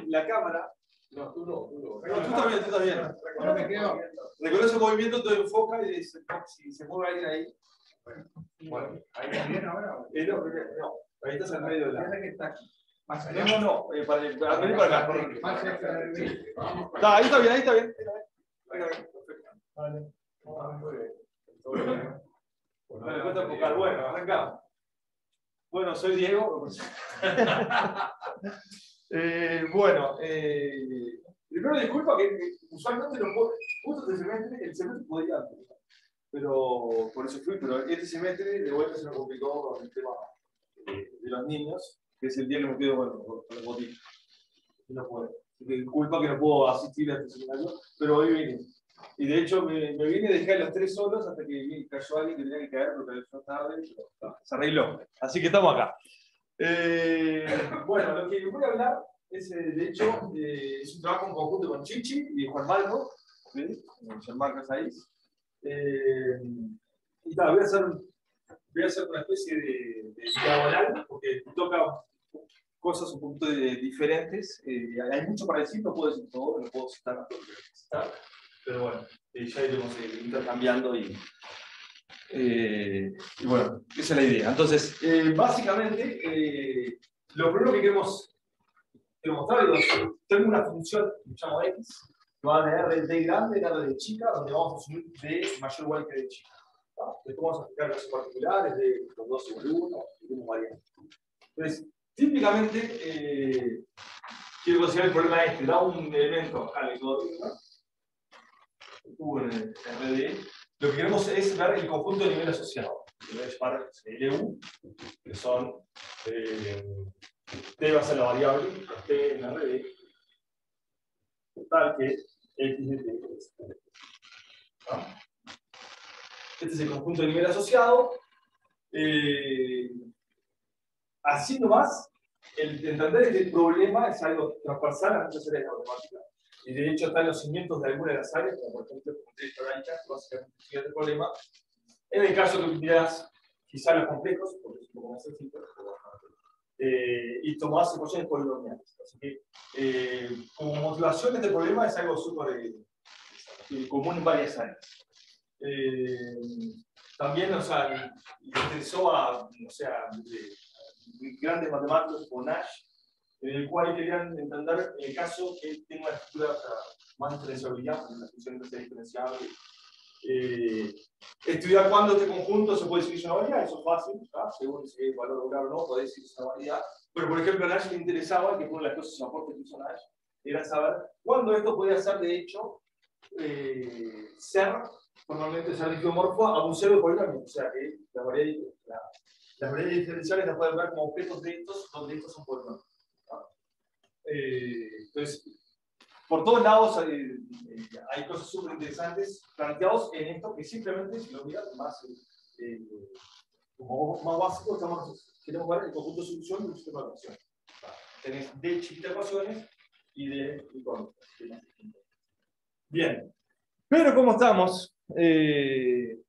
la cámara. No, tú no. No, tú también. Reconoce el movimiento, entonces enfoca y dice, si se mueve alguien ahí. Bueno, ahí también ahora. No, ahí estás al medio de la. Fíjate que está aquí. Más allá. No, para venir para acá. Más cerca del vídeo. Ahí está bien, ahí está bien. Vale. Muy bien. Me cuesta enfocar. Bueno, arrancamos. Bueno, soy Diego. Primero disculpa que usualmente no puedo. Justo este semestre, el semestre podía antes, pero por eso fui, pero este semestre de vuelta se me complicó con el tema de los niños, que es el día que me quedo con los botitos. No puedo. Disculpa que no puedo asistir a este seminario, pero hoy vine. Y de hecho me vine y dejé a los tres solos hasta que cayó alguien que tenía que caer porque cayó tarde, pero se arregló. Así que estamos acá. Bueno, lo que voy a hablar es, de hecho, es un trabajo en conjunto con Chichi y Juan Marco. ¿Sí? Juan Marco es ahí. Y tal, voy a hacer una especie de diagonal, porque toca cosas un poquito diferentes. Hay mucho para decir, no puedo decir todo, no puedo citar todo lo que citar, pero bueno, ya iremos intercambiando y bueno, esa es la idea. Entonces, básicamente, lo primero que quiero mostrar es que tengo una función que se llama x, que va de R de grande a R de chica, donde vamos a asumir D mayor o igual que D chica. Después vamos a aplicar casos particulares de los 2 igual 1, y cómo varían. Entonces, típicamente, quiero considerar el problema este, da un elemento aleatorio, U en el RD. Lo que queremos es ver el conjunto de nivel asociado. Que voy a llamar LU, que son T va a ser la variable, T en RD, tal que X de T. Este es el conjunto de nivel asociado. Así nomás, entender este problema es algo transversal a muchas áreas de la matemática. Y de hecho está en los cimientos de algunas de las áreas, como por ejemplo contexto orgánica, que básicamente estudia este problema. En el caso que utilizas quizá los complejos, porque es un poco más sencillo, y tomás ecuaciones polinomiales. Así que, como motivación de este problema es algo súper común en varias áreas. También, o sea, le interesó a, o sea, grandes matemáticos como Nash, en el cual querían entender el caso que tenga una estructura más diferenciabilidad, una función diferenciable. Estudiar cuándo este conjunto se puede decir una variedad, eso es fácil, ¿tá? Según si es valor lograr o no, podéis decir una variedad. Pero por ejemplo, a Nash le interesaba, que una de las cosas aportes que hizo Nash, era saber cuándo esto podía ser, de hecho, formalmente ser dicomorfo a un cero de polinomio. O sea que las variedades diferenciales las pueden ver como objetos de estos, donde estos son polinomios. Entonces, por todos lados hay cosas súper interesantes planteados en esto que simplemente, si lo miran más, como más básico, queremos ver el conjunto de solución de un sistema de ecuaciones. Tenés D chiquita ecuaciones y D incógnitas. Bien, pero ¿cómo estamos? El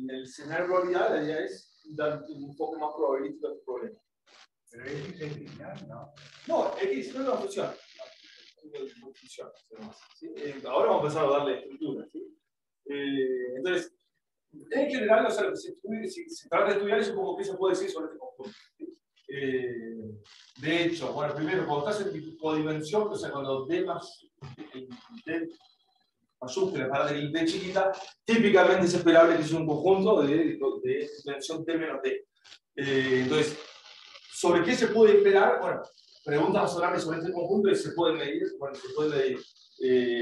escenario de probabilidad, la idea es dar un poco más probabilístico a este problema. Pero X es lineal, ¿no? No, X no es una función. ¿Sí? Ahora vamos a empezar a darle estructura. ¿Sí? Entonces, en general, o sea, lo que se trata de estudiar es un poco qué se puede decir sobre este conjunto. ¿Sí? De hecho, bueno, primero, cuando estás en codimensión, o sea, cuando D mayúscula para el D chiquita, típicamente es esperable que sea un conjunto de dimensión T menos D. Entonces, ¿sobre qué se puede esperar? Bueno, preguntas razonables sobre este conjunto y se pueden medir. Bueno, se puede medir,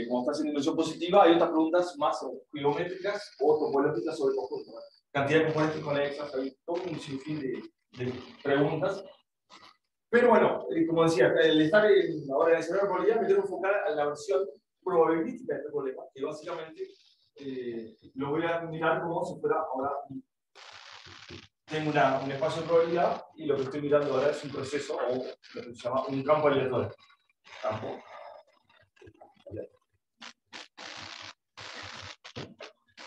como estás en dimensión positiva, hay otras preguntas más geométricas o topológicas sobre el conjunto. ¿No? Cantidad de componentes conexas, hay todo un sinfín de preguntas. Pero bueno, como decía, el estar ahora en el escenario de probabilidad, me quiero enfocar a la versión probabilística de este problema, que básicamente lo voy a mirar como si fuera ahora. Tengo un espacio de probabilidad y lo que estoy mirando ahora es un proceso o lo que se llama un campo aleatorio. Campo aleatorio.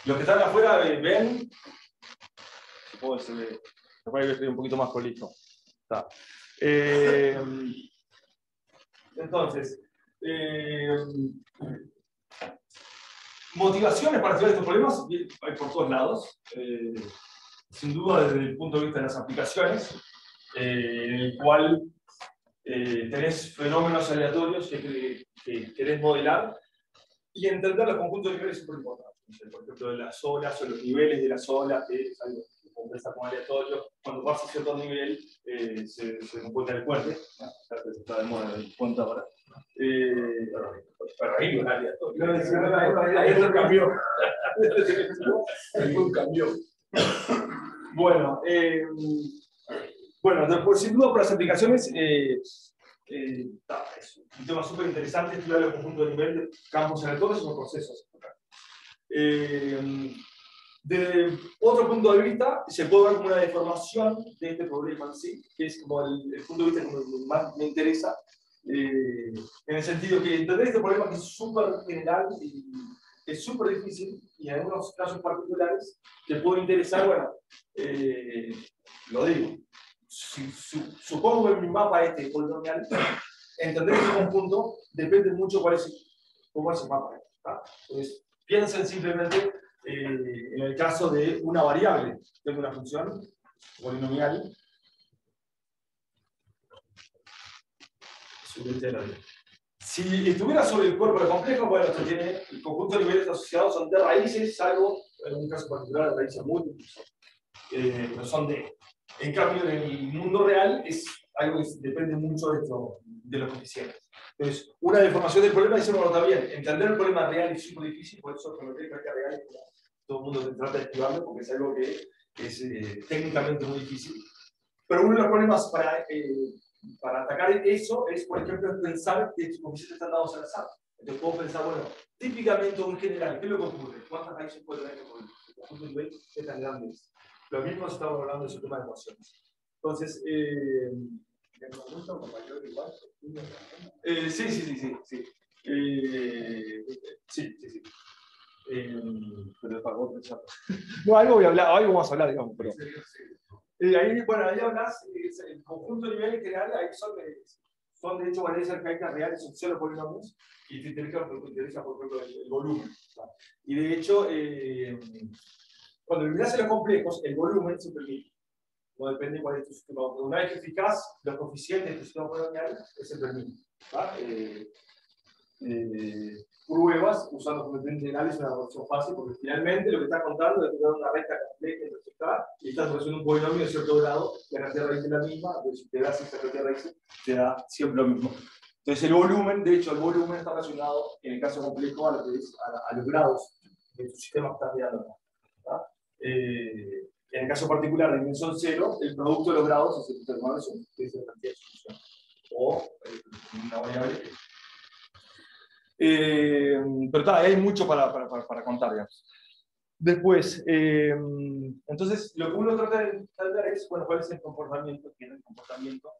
Los que están afuera ven. Supongo que se ve. Después estoy un poquito más prolijo. Está. Entonces, motivaciones para resolver estos problemas hay por todos lados. Sin duda, desde el punto de vista de las aplicaciones, en el cual tenés fenómenos aleatorios que querés modelar y entender los conjuntos de niveles es súper importante. Por ejemplo, de las olas o los niveles de las olas, que es algo que conversa con aleatorio. Cuando vas a cierto nivel, se encuentra el puente. Está de moda el puente ahora. Pero ahí no es aleatorio. Ahí eso cambió. Ahí cambió. Bueno, bueno, sin duda por las aplicaciones, es un tema súper interesante estudiar el conjunto de nivel de campos aleatorios o procesos. De otro punto de vista, se puede ver como una deformación de este problema en sí, que es como el punto de vista que más me interesa, en el sentido que entender este problema que es súper general y es súper difícil, y en algunos casos particulares que puede interesar, bueno, lo digo, supongo que en mi mapa este polinomial, entender este conjunto depende mucho cómo es el mapa. Entonces, piensen simplemente en el caso de una variable, tengo una función polinomial. Si estuviera sobre el cuerpo de complejo, bueno, esto tiene el conjunto de niveles asociados son de raíces, salvo en un caso particular de raíces múltiples. No son de. En cambio, en el mundo real es algo que depende mucho de los coeficientes. Entonces, una deformación del problema, dice, bueno, está bien, entender el problema real es súper difícil, por eso con lo que es real, todo el mundo trata de esquivarlo, porque es algo que es técnicamente muy difícil. Pero uno de los problemas para atacar eso es, por ejemplo, pensar que los coeficientes están dados al azar. Entonces puedo pensar, bueno, típicamente o en general, ¿qué es lo que ocurre? ¿Cuántas raíces puede tener el conjunto de nivel? ¿Qué tan grande es? Lo mismo se estamos hablando de su tema de ecuaciones. Entonces, ¿el conjunto con mayor igual? Sí. Sí. Pero para vos pensar. No, algo vamos a hablar, digamos, pero. Ahí hablas, el conjunto de nivel en general, ahí son de hecho variables arcaicas reales, son solo polinomios, y te interesa, por ejemplo, el volumen. Y de hecho, cuando mirás en los complejos, el volumen siempre es el mismo. No depende cuál es tu sistema. Una vez que fijas los coeficientes de tu sistema polinomial, es siempre el mismo. Pruebas usando coeficientes generales es una versión fácil, porque finalmente lo que estás contando es una recta compleja y estás resolviendo un polinomio de cierto grado, la cantidad de raíces es la misma, entonces si te das esta cantidad de raíces, te da siempre lo mismo. Entonces el volumen, de hecho, el volumen está relacionado, en el caso complejo, a los grados de tu sistema que estás mirando. En el caso particular de dimensión 0, el producto de los grados es el determinado que es la cantidad de solución. O una variable. Pero hay mucho para contar, digamos. Después, entonces, lo que uno trata de entender es, bueno, cuál es el comportamiento, ¿qué es el comportamiento?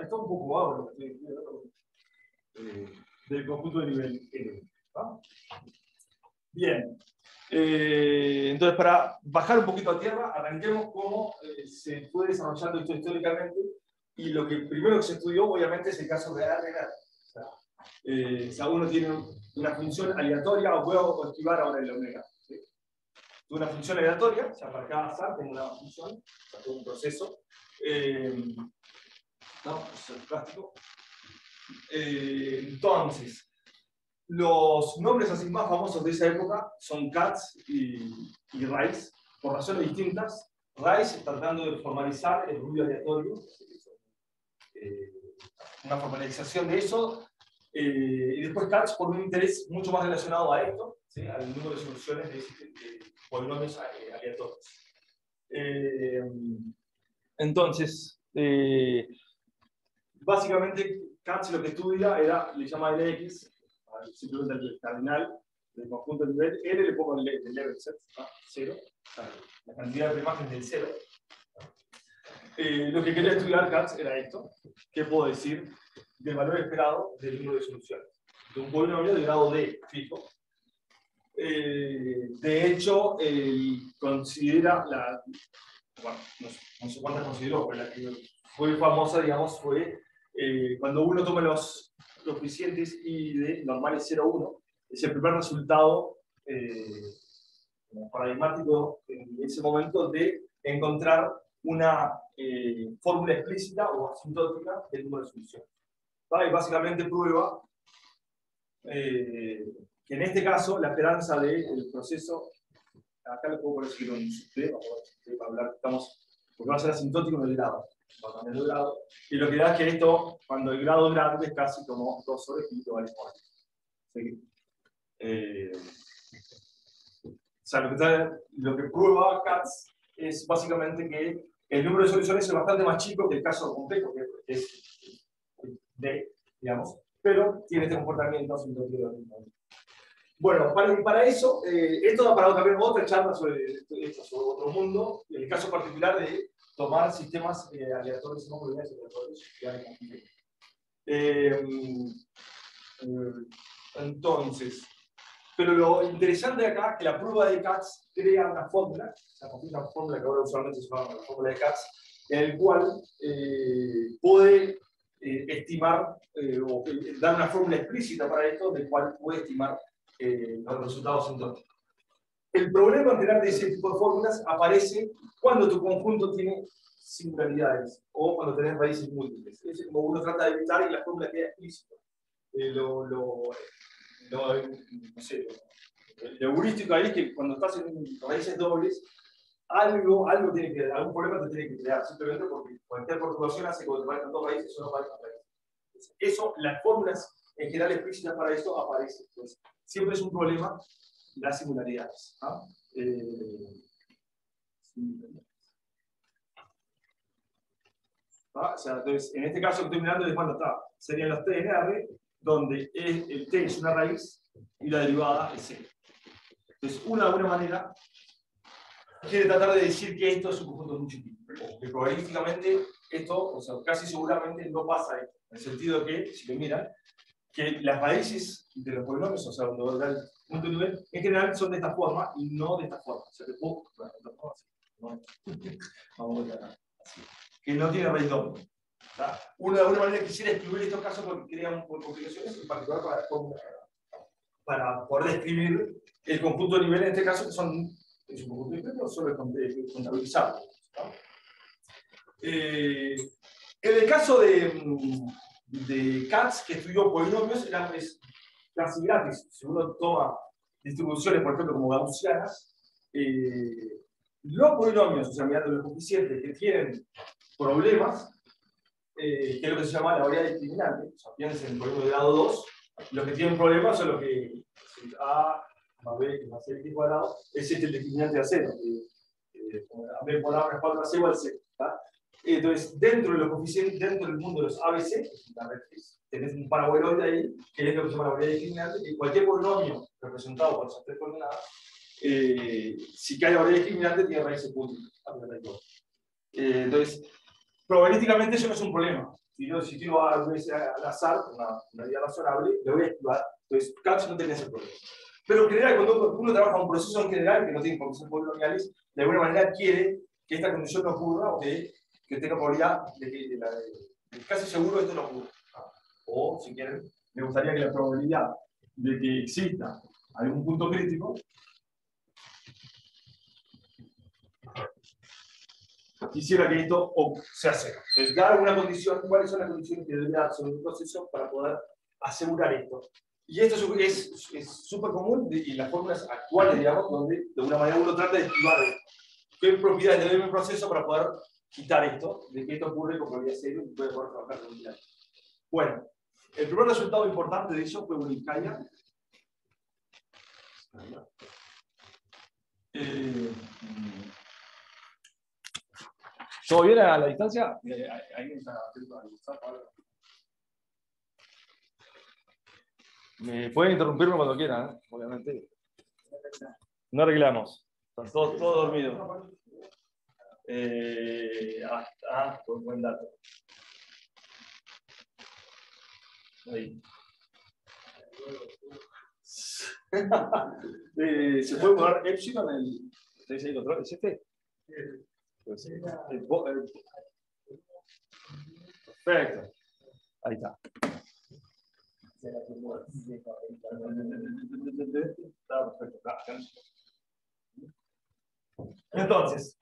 Está un poco vago del conjunto de nivel N. Bien. Entonces, para bajar un poquito a tierra, arranquemos cómo se fue desarrollando esto históricamente. Y lo que primero que se estudió, obviamente, es el caso de R. O sea, uno tiene una función aleatoria, o puedo esquivar ahora el omega. ¿Sí? Una función aleatoria, o sea, para cada azar tengo una función, o sea, tengo un proceso. No, eso es plástico. Entonces, los nombres así más famosos de esa época son Katz y Rice, por razones distintas. Rice tratando de formalizar el ruido aleatorio, una formalización de eso, y después Katz por un interés mucho más relacionado a esto, ¿sí? Al número de soluciones de polinomios aleatorios. Entonces, básicamente Katz lo que estudia le llama LX, simplemente el cardinal del conjunto de nivel, L le pongo el level set, 0, la cantidad de imágenes del 0. Lo que quería estudiar Katz era esto, ¿qué puedo decir? Del valor esperado del número de soluciones. De un polinomio de grado D fijo. De hecho, considera bueno, no sé cuántas consideró, pero la que fue famosa, digamos, fue cuando uno toma los coeficientes y de normales 0,1, es el primer resultado paradigmático en ese momento de encontrar una fórmula explícita o asintótica del número de soluciones. Y básicamente prueba que en este caso la esperanza del proceso, acá lo puedo poner si quiero un suple, para hablar, porque va a ser asintótico en el grado, va a cambiar el grado, y lo que da es que esto, cuando el grado es grande, es casi como 2 sobre pi igual a 4. O sea, lo que prueba Katz es básicamente que el número de soluciones es bastante más chico que el caso complejo, que es D, digamos, pero tiene este comportamiento asintótico. Bueno, para eso, esto da para también otra charla sobre otro mundo, el caso particular de tomar sistemas aleatorios, no polinomiales aleatorios. Entonces, pero lo interesante de acá es que la prueba de Katz crea una fórmula que ahora usualmente se llama la fórmula de Katz, en el cual puede estimar o dar una fórmula explícita para esto, del cual puede estimar los resultados asintóticos. El problema en general de ese tipo de fórmulas aparece cuando tu conjunto tiene singularidades o cuando tenés raíces múltiples. Es como uno trata de evitar y la fórmula queda explícita. No sé, lo heurístico ahí es que cuando estás en raíces dobles, algo tiene que, algún problema te tiene que crear, simplemente porque cualquier perturbación hace que te parezcan dos raíces o no parezcan raíces. Eso, las fórmulas en general explícitas para esto aparecen. Entonces, siempre es un problema las singularidades. ¿No? O sea, entonces, en este caso que estoy mirando es cuando está, serían los T en R, donde el T es una raíz y la derivada es C. Entonces, de alguna manera, quiere tratar de decir que esto es un conjunto muy chiquito. Que probabilísticamente esto, o sea, casi seguramente no pasa esto. En el sentido de que, si lo miran, que las raíces de los polinomios, o sea, cuando da el punto de nivel, en general son de esta forma y no de esta forma. O sea, vamos a ver acá. Así. Que no tiene raíz doble. Uno de alguna manera quisiera excluir estos casos porque crean complicaciones, en particular para poder describir el conjunto de niveles, en este caso, que es un conjunto de niveles, solo es contabilizable. En el caso de Katz, que estudió polinomios, es casi gratis. Si uno toma distribuciones, por ejemplo, como gaussianas, los polinomios, o sea, mirando los coeficientes que tienen problemas, que es lo que se llama la variable discriminante, o sea, piensen en el polinomio de grado 2, los que tienen problemas son los que A más B más C cuadrado, ese es el discriminante a 0, A B por A más 4AC igual a C. Entonces, dentro de los coeficientes, dentro del mundo de los ABC, tenés un paraboloide ahí, que es lo que se llama la variable discriminante, y cualquier polinomio representado por esas tres coordenadas, si cae la variable discriminante, tiene raíces múltiples. Entonces, probabilísticamente eso no es un problema. Si tiro al azar, una vida razonable, le voy a esquivar. Entonces, Katz no tiene ese problema. Pero en general, cuando uno trabaja un proceso en general, que no tiene por qué ser polinomiales, de alguna manera quiere que esta condición no ocurra o que tenga probabilidad de que casi seguro esto no ocurra. O, si quieren, me gustaría que la probabilidad de que exista algún punto crítico quisiera que esto sea cero. Entonces, dar alguna condición, ¿cuáles son las condiciones que debería dar sobre un proceso para poder asegurar esto? Y esto es súper común en las fórmulas actuales, digamos, donde de alguna manera uno trata de esquivar qué propiedades debe haber un proceso para poder quitar esto, de que esto ocurre con probabilidad cero y puede poder trabajar con unidad. Bueno, el primer resultado importante de eso fue Unicaya. ¿Todo bien a la distancia? Ahí está atento al WhatsApp. Me pueden interrumpirme cuando quieran, obviamente. No arreglamos. Están todos dormidos. Buen dato. Ahí. ¿Se puede poner epsilon en el... ¿Tenéis ahí control? ¿Es este? Pues, perfecto. Ahí está. Está perfecto. Entonces,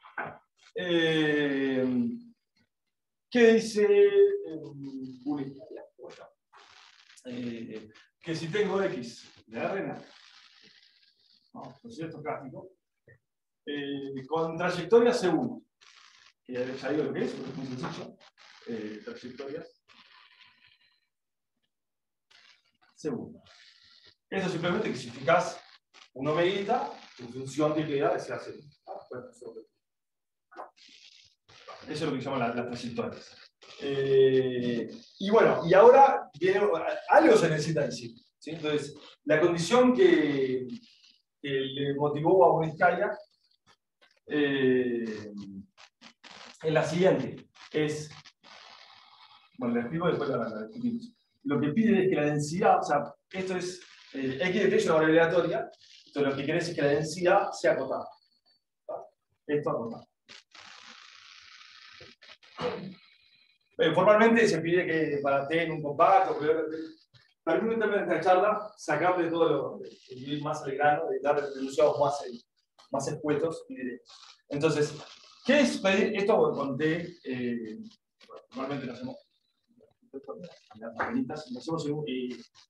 ¿qué dice Bully? Que si tengo X de R, proceso estocástico, con trayectoria C1, que ya digo lo que es, porque es muy sencillo, trayectorias C1. Eso simplemente que si fijas una omeguita, tu función de utilidad es C1. Eso es lo que se llama las trayectorias. Y bueno, y ahora viene, algo se necesita decir, ¿sí? Entonces, la condición que le motivó a Brunskaya es la siguiente. Bueno, le explico después la discutimos. Lo que pide es que la densidad, o sea, esto es X de T es una variable aleatoria, entonces lo que quiere es que la densidad sea acotada. Esto acotado. Formalmente se pide que para T en un compacto, permíteme en esta charla sacarle todo lo ir más al grano, de dar enunciados más escuetos y directos. Entonces, ¿qué es pedir esto con T? Normalmente lo hacemos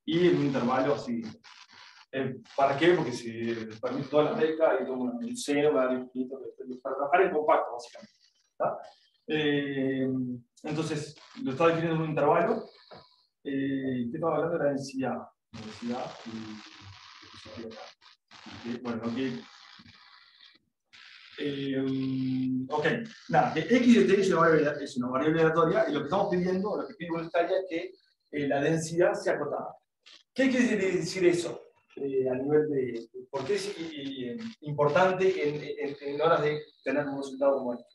y en un intervalo así. ¿Para qué? Porque si permite toda la recta y tomo un cero, va a dar infinito para trabajar en compacto, básicamente. ¿Está? Entonces, lo está definiendo en un intervalo. ¿Qué estaba hablando de la densidad? Bueno, ok, nada, que X de T es una variable aleatoria y lo que estamos pidiendo, lo que pide Brunskaya es que la densidad sea acotada. ¿Qué quiere decir eso? A nivel de. ¿Por qué es importante en horas de tener un resultado como este?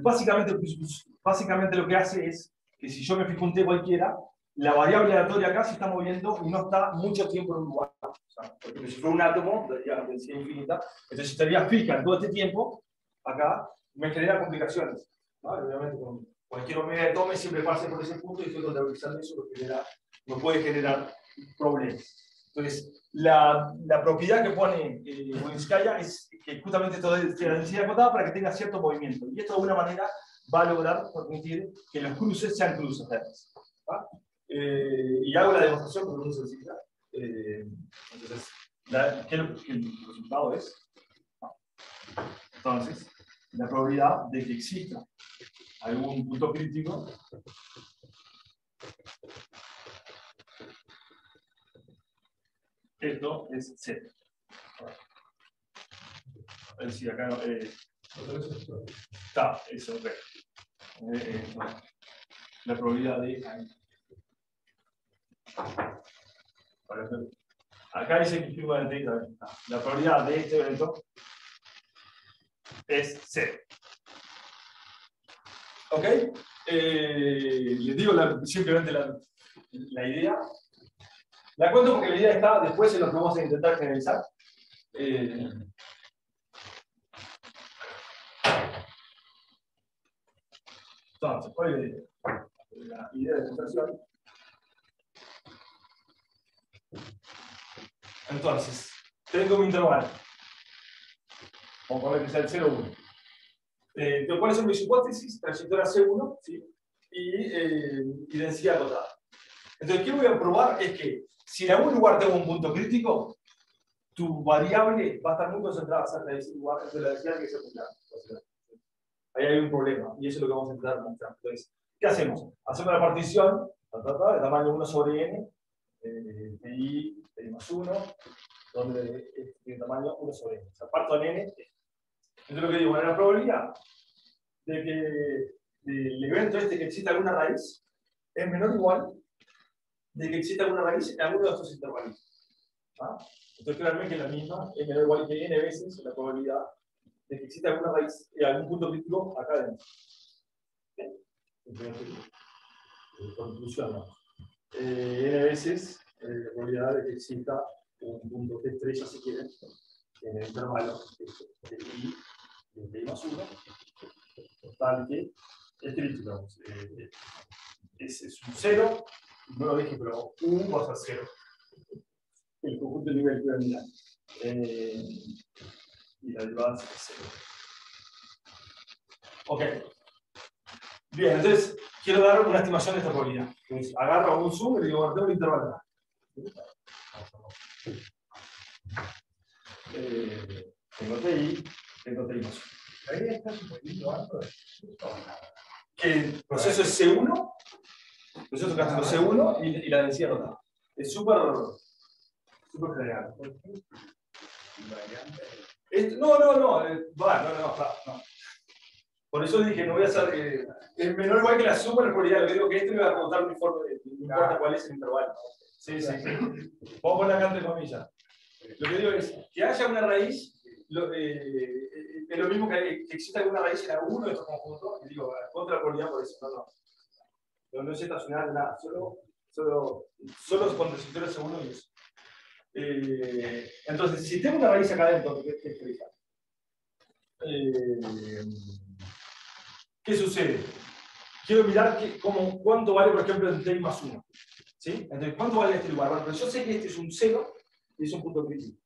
Básicamente lo que hace es que si yo me fijo un T cualquiera, la variable aleatoria acá se está moviendo y no está mucho tiempo en un lugar. O sea, porque si fuera un átomo, daría densidad infinita, entonces si estaría fija en todo este tiempo, acá me genera complicaciones. ¿Vale? Obviamente con cualquier omega de tome siempre pase por ese punto y estoy contabilizando eso, lo puede generar problemas. Entonces, la propiedad que pone Brunskaya es que justamente esto es la densidad acotada para que tenga cierto movimiento. Y esto de alguna manera va a lograr permitir que los cruces sean cruces reales. Y hago la demostración porque es muy sencilla. Entonces, el resultado es. Entonces, la probabilidad de que exista algún punto crítico esto es 0. Es decir, acá está, eso, ok. La probabilidad de. Acá dice que firma el T. La probabilidad de este evento es 0. ¿Ok? Les digo simplemente la idea. La cuento porque la idea está después en lo que vamos a intentar generalizar. Entonces, ¿cuál es la idea de demostración? Entonces, tengo mi intervalo. Vamos a ver que sea el 0, 1. ¿Cuáles son mis hipótesis? Trayectoria C1, ¿sí? Y densidad acotada. Entonces, ¿qué voy a probar? Es que si en algún lugar tengo un punto crítico, tu variable va a estar muy concentrada cerca de ese lugar, entonces la densidad tiene que ser muy grande. Ahí hay un problema, y eso es lo que vamos a intentar mostrar. Entonces, ¿qué hacemos? Hacemos la partición de tamaño 1 sobre n, pi más 1, donde tiene tamaño 1 sobre n. O sea, parto en n. Entonces, lo que digo, la probabilidad de que el evento que exista alguna raíz es menor o igual de que exista alguna raíz en alguno de estos intervalos. ¿Ah? Entonces, claramente que la misma es menor o igual que n veces la probabilidad de que exista alguna raíz y algún punto crítico acá dentro. Conclusión, ¿no? N veces la probabilidad de que exista un punto T estrella, si quieren, en el intervalo de I, de I más 1, tal que es crítico. Es un 0, no lo dije, pero U va a ser 0. El conjunto de nivel piramidal. Y la derivada es 0. Ok. Bien, entonces quiero dar una estimación de esta probabilidad. Entonces, agarro un zoom y le digo, bueno, tengo el intervalo acá. Tengo TI, tengo TI más 1. Ahí está suponiendo algo. Que el proceso es C1, el proceso castigo C1 y la densidad total. Es súper general. No. Por eso dije, no voy a hacer. Es menor igual que la suma de la probabilidad. Lo que digo que esto me va a contar un informe, no importa cuál es el intervalo. Sí. Vamos a poner acá entre comillas. Lo que digo es que haya una raíz, es lo mismo que exista alguna raíz en alguno de estos conjuntos, y digo, contra la probabilidad por eso, no es estacional nada, solo con resistores segundo y eso. Entonces, si tengo una raíz acá adentro, ¿qué sucede? Quiero mirar cuánto vale, por ejemplo, el TI más 1. ¿Sí? Entonces, ¿cuánto vale este lugar? Bueno, pero yo sé que este es un 0 y es un punto crítico.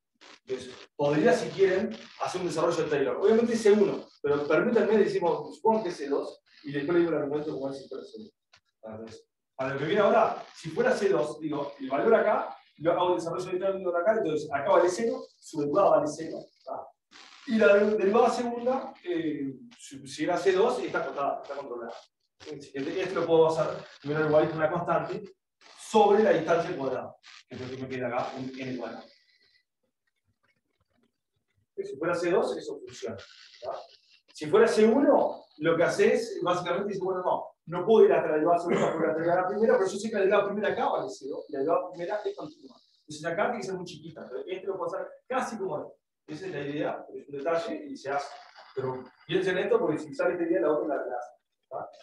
Entonces, podría, si quieren, hacer un desarrollo de Taylor. Obviamente es C1, pero permítanme, decimos, supongo que es C2, y después le digo el argumento como es si fuera C1. Entonces, para lo que viene ahora, si fuera C2, digo, el valor acá, yo hago el desarrollo de Taylor acá, entonces acá vale 0, su derivada vale 0. Y la derivada segunda, si era C2, está acotada, está controlada. Esto lo puedo hacer, primero igual que una constante, sobre la distancia cuadrada. Entonces me queda acá un n cuadrado. Si fuera C2, eso funciona. ¿Tá? Si fuera C1, lo que haces, básicamente, dice, bueno, no puedo ir hasta la derivada segunda porque la derivada primera, pero yo sé que la derivada primera acá vale 0, y la derivada primera es continua. Entonces acá tiene que ser muy chiquita. Este lo puedo hacer casi como esto. Esa es la idea, es un detalle y se hace. Pero piensen esto porque si sale esta idea, la otra la hace.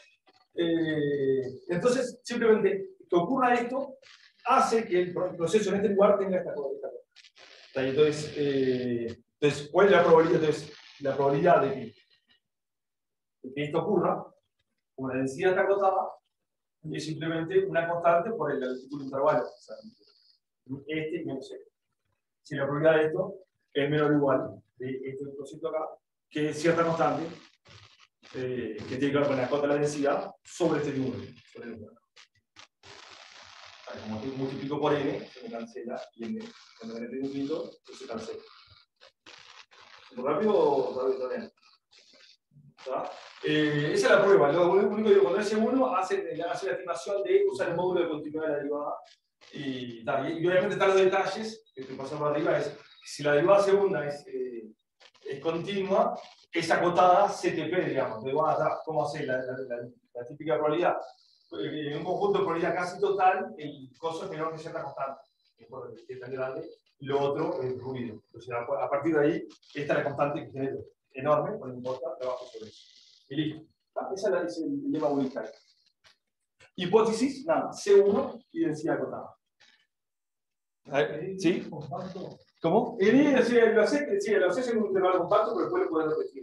Entonces, simplemente que ocurra esto hace que el proceso en este lugar tenga esta cosa. Entonces, ¿cuál es la probabilidad? Entonces, la probabilidad de que esto ocurra, como la densidad está acotada, es simplemente una constante por el altitud del intervalo. O sea, este menos este. Si la probabilidad de esto es menor o igual de este proceso acá, que es cierta constante, que tiene que ver con la cota de la densidad sobre este número. Como multiplico por n, se me cancela, y cuando n tiene un quinto, se cancela. ¿Muy rápido está bien? Esa es la prueba. Lo único que digo, cuando es C1, hace la estimación de usar el módulo de continuidad de la derivada. Y obviamente están los detalles, que estoy pasando arriba, es si la derivada segunda es continua, es acotada CTP, digamos. ¿Cómo hacer la típica probabilidad? En un conjunto de probabilidad casi total, el coso es menor que cierta constante. Que es tan grande, y lo otro es ruido. Entonces, a partir de ahí, esta es la constante que genera. Enorme, no importa, trabajo sobre eso. Y listo. Esa es el lema unitario. Hipótesis, nada, C1 y densidad acotada. ¿Sí? ¿Cómo? Lo haces en un intervalo compacto, pero después lo puedes repetir.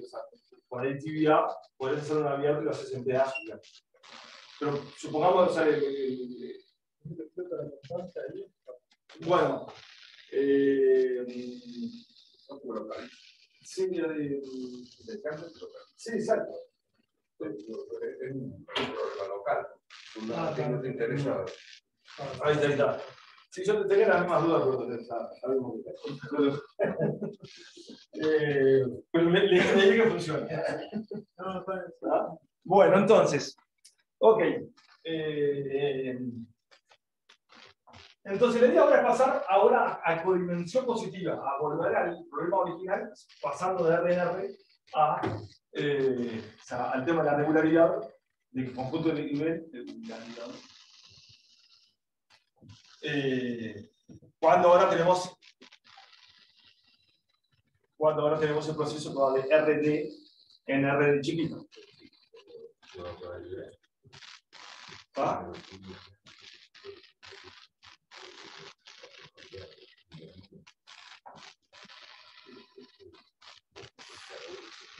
Por aditividad, puedes hacer una abierta y lo haces en PH. Pero supongamos, bueno, sí, exacto. Es un problema local. No te interesa. Ahí está. Sí, yo tenía las mismas dudas, pero le dije que funciona. Bueno, entonces, ok. Entonces, la idea ahora es pasar a codimensión positiva, a volver al problema original, pasando de RR al tema de la regularidad del conjunto de nivel de regularidad. Cuando ahora tenemos el proceso de RD en RD chiquito. ¿Ah?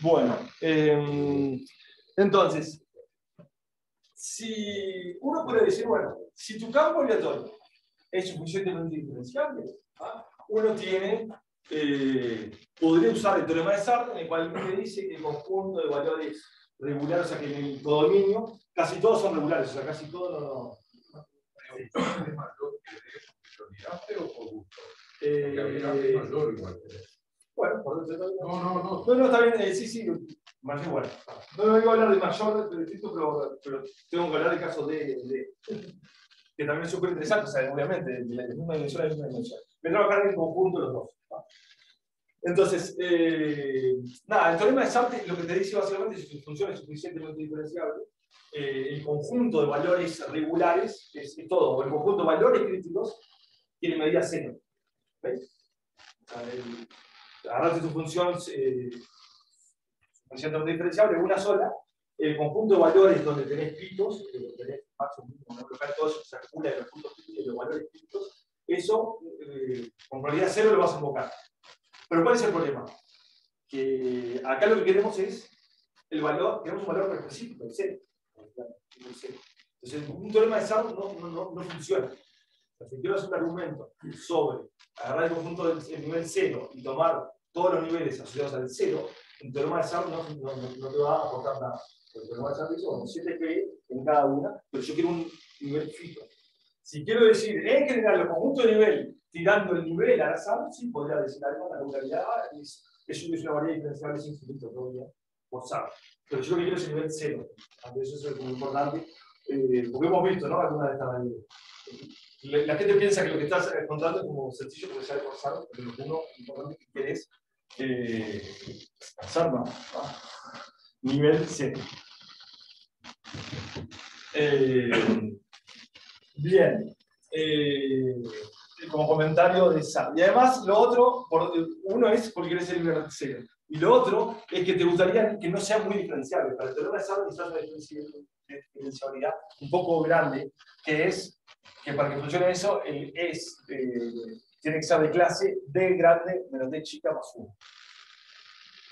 Bueno, entonces, si uno puede decir, bueno, si tu campo aleatorio es suficientemente diferenciable, ¿ah? Uno tiene, podría usar el teorema de Sartre, en el cual me dice que el conjunto de valores regulares, o sea que en el codominio, casi todos son regulares, o sea, casi todos no. ¿Lo o por gusto? Bueno, por eso No, no, está bien, sí, más igual. No iba a hablar de mayor, de distinto, pero tengo que hablar del caso de que también es súper interesante, o sea, obviamente, de la misma dimensión a la misma dimensión. Me trabajar en el conjunto los dos. ¿No? Entonces, nada, el teorema de Sartre lo que te dice básicamente es que si tu función es suficientemente diferenciable, el conjunto de valores regulares es todo, el conjunto de valores críticos tiene medida cero. ¿Veis? O sea, agarraste tu función suficientemente diferenciable, una sola, el conjunto de valores donde tenés picos, tenés máximo, mínimo, local, todo eso se acumula en los puntos picos y los valores picos, eso con probabilidad cero lo vas a invocar. Pero ¿cuál es el problema? Que acá lo que queremos es el valor, queremos un valor específico, el cero. Entonces, un teorema de Sartre no funciona. O sea, si quiero hacer un argumento sobre agarrar el conjunto del nivel 0 y tomar todos los niveles asociados al 0, un teorema de Sartre no te va a aportar nada. El teorema de Sartre dice, bueno, 7p en cada una, pero yo quiero un nivel fijo. Si quiero decir, en general, los conjuntos de nivel, tirando el nivel al azar, sí podría decir algo, la localidad es una variedad diferenciable sin infinito todavía, por Sartre. Pero yo lo que quiero es el nivel 0. Eso es muy importante, porque hemos visto, ¿no? Algunas de estas variedades. La gente piensa que lo que estás contando es como sencillo porque sale por Sartre, pero lo que uno importante que quiere es Sartre, ¿no? Nivel 0. Bien. Como comentario de Sartre. Y además, lo otro, uno es porque querés ser nivel 0. Y lo otro es que te gustaría que no sea muy diferenciable. Para el teorema de Sartre necesitas una diferenciabilidad un poco grande, que es que para que funcione eso, tiene que ser de clase D grande menos D chica más 1.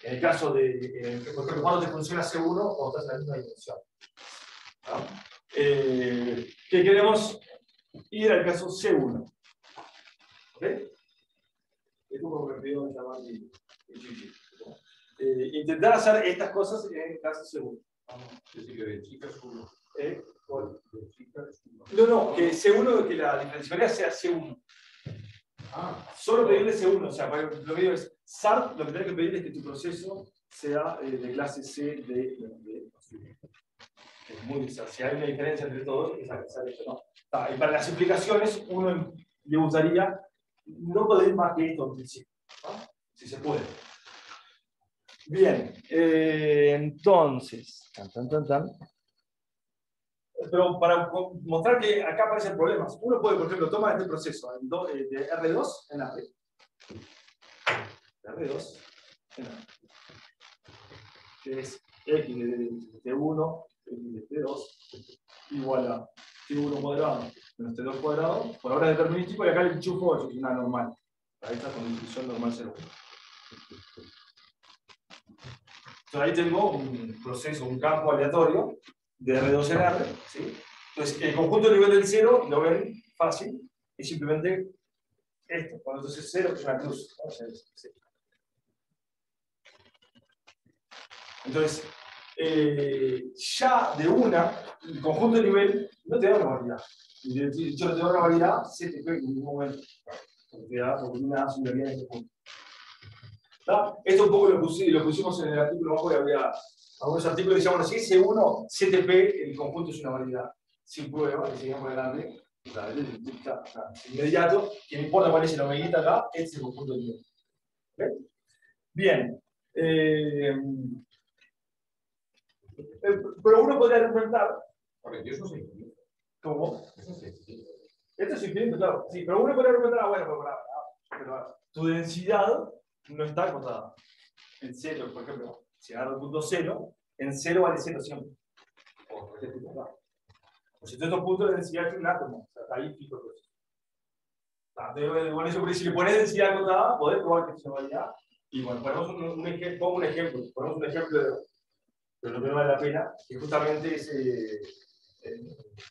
En el caso de, por ejemplo, cuando te funciona C1 o estás en la misma dimensión. ¿No? Que queremos ir al caso C1. ¿Ok? Es como me pidió llamar intentar hacer estas cosas en el caso C1. Es decir, que de chica es uno. No, que C1, que la diferencialidad sea C1. Solo pedirle C1, o sea, lo que digo es, Sartre, lo que tenés que pedir es que tu proceso sea de clase C de es muy, o sea, si hay una diferencia entre todos, es alcanzar eso, ¿no? Y para las implicaciones, uno le gustaría no pedir más que esto en principio, ¿no? Si se puede. Bien, entonces, pero para mostrar que acá aparecen problemas, uno puede, por ejemplo, tomar este proceso de R2 en R. R2 en R. Que es X de T1, X de T2, igual a T1 cuadrado menos T2 cuadrado, por ahora es determinístico, y acá el enchufo es una normal. Ahí está con distribución normal 0. Entonces ahí tengo un proceso, un campo aleatorio de R2 en R. ¿Sí? Entonces el conjunto de nivel del 0, lo ven fácil, es simplemente esto. Cuando entonces 0 es una cruz. ¿No? Entonces, ya de el conjunto de nivel no te da una variedad. Y yo no te da una variedad, se te pega en ningún momento. Porque te da una singularidad en este punto. ¿Está? Esto un poco lo pusimos en el artículo abajo, y había algunos artículos que decían, bueno, si ese 1, 7p, el conjunto es una variedad. Sin prueba, que seguimos adelante. Inmediato, que no importa cuál es el omeguita acá, este es el conjunto de nivel. ¿Okay? Bien. Pero uno podría argumentar. Porque eso es infinito. ¿Cómo? Eso es infinito. Esto es infinito, claro. Sí, pero uno podría argumentar, bueno, pero tu densidad no está acotada. En 0, por ejemplo, si agarro el punto 0, en 0 vale 0 siempre. Pues estos puntos de densidad es un átomo. O sea, está ahí fijo todo eso. Bueno, eso, si le pones densidad acotada, podés probar que es una variedad. Y bueno, pongo un ejemplo de lo que no vale la pena, que justamente es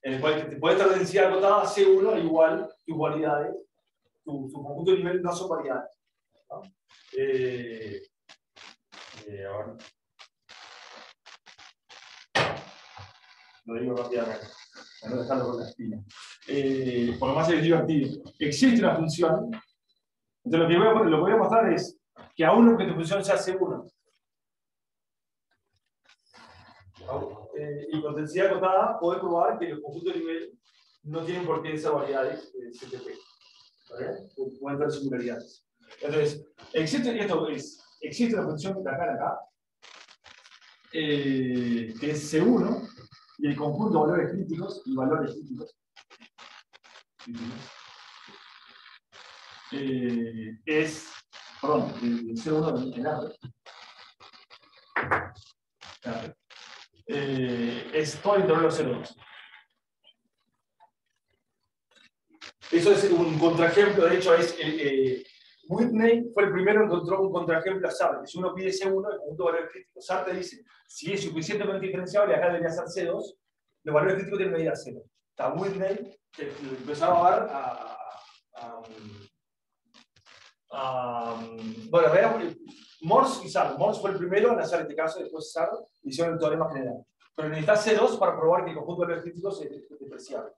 en el cual te puede estar densidad acotada C1 igual tus variedades, tu conjunto de nivel no son variedades, ¿no? Ahora lo digo rápidamente, para no dejarlo con la espina. Por lo más es divertido. Existe una función, entonces lo que voy a mostrar es que aún que tu función sea C1, y con densidad acotada, podés probar que los conjuntos de nivel no tienen por qué ser variedades CTP. Pueden tener singularidades. Entonces, existe una función de acá, que es C1, y el conjunto de valores críticos y valores críticos. Es, perdón, el C1 en R. Es todo el intervalo 0,2. Eso es un contraejemplo, de hecho, Whitney fue el primero que encontró un contraejemplo a Sartre. Si uno pide C1, el conjunto de valores críticos, Sartre dice, si es suficientemente diferenciable, acá debería ser C2, los valores críticos tienen medida 0. Está Whitney, que empezaba a dar bueno, veamos, Morse y Sartre. Morse fue el primero en hacer este caso, después Sartre hicieron el teorema general. Pero necesitas C2 para probar que el conjunto de valores críticos es despreciable.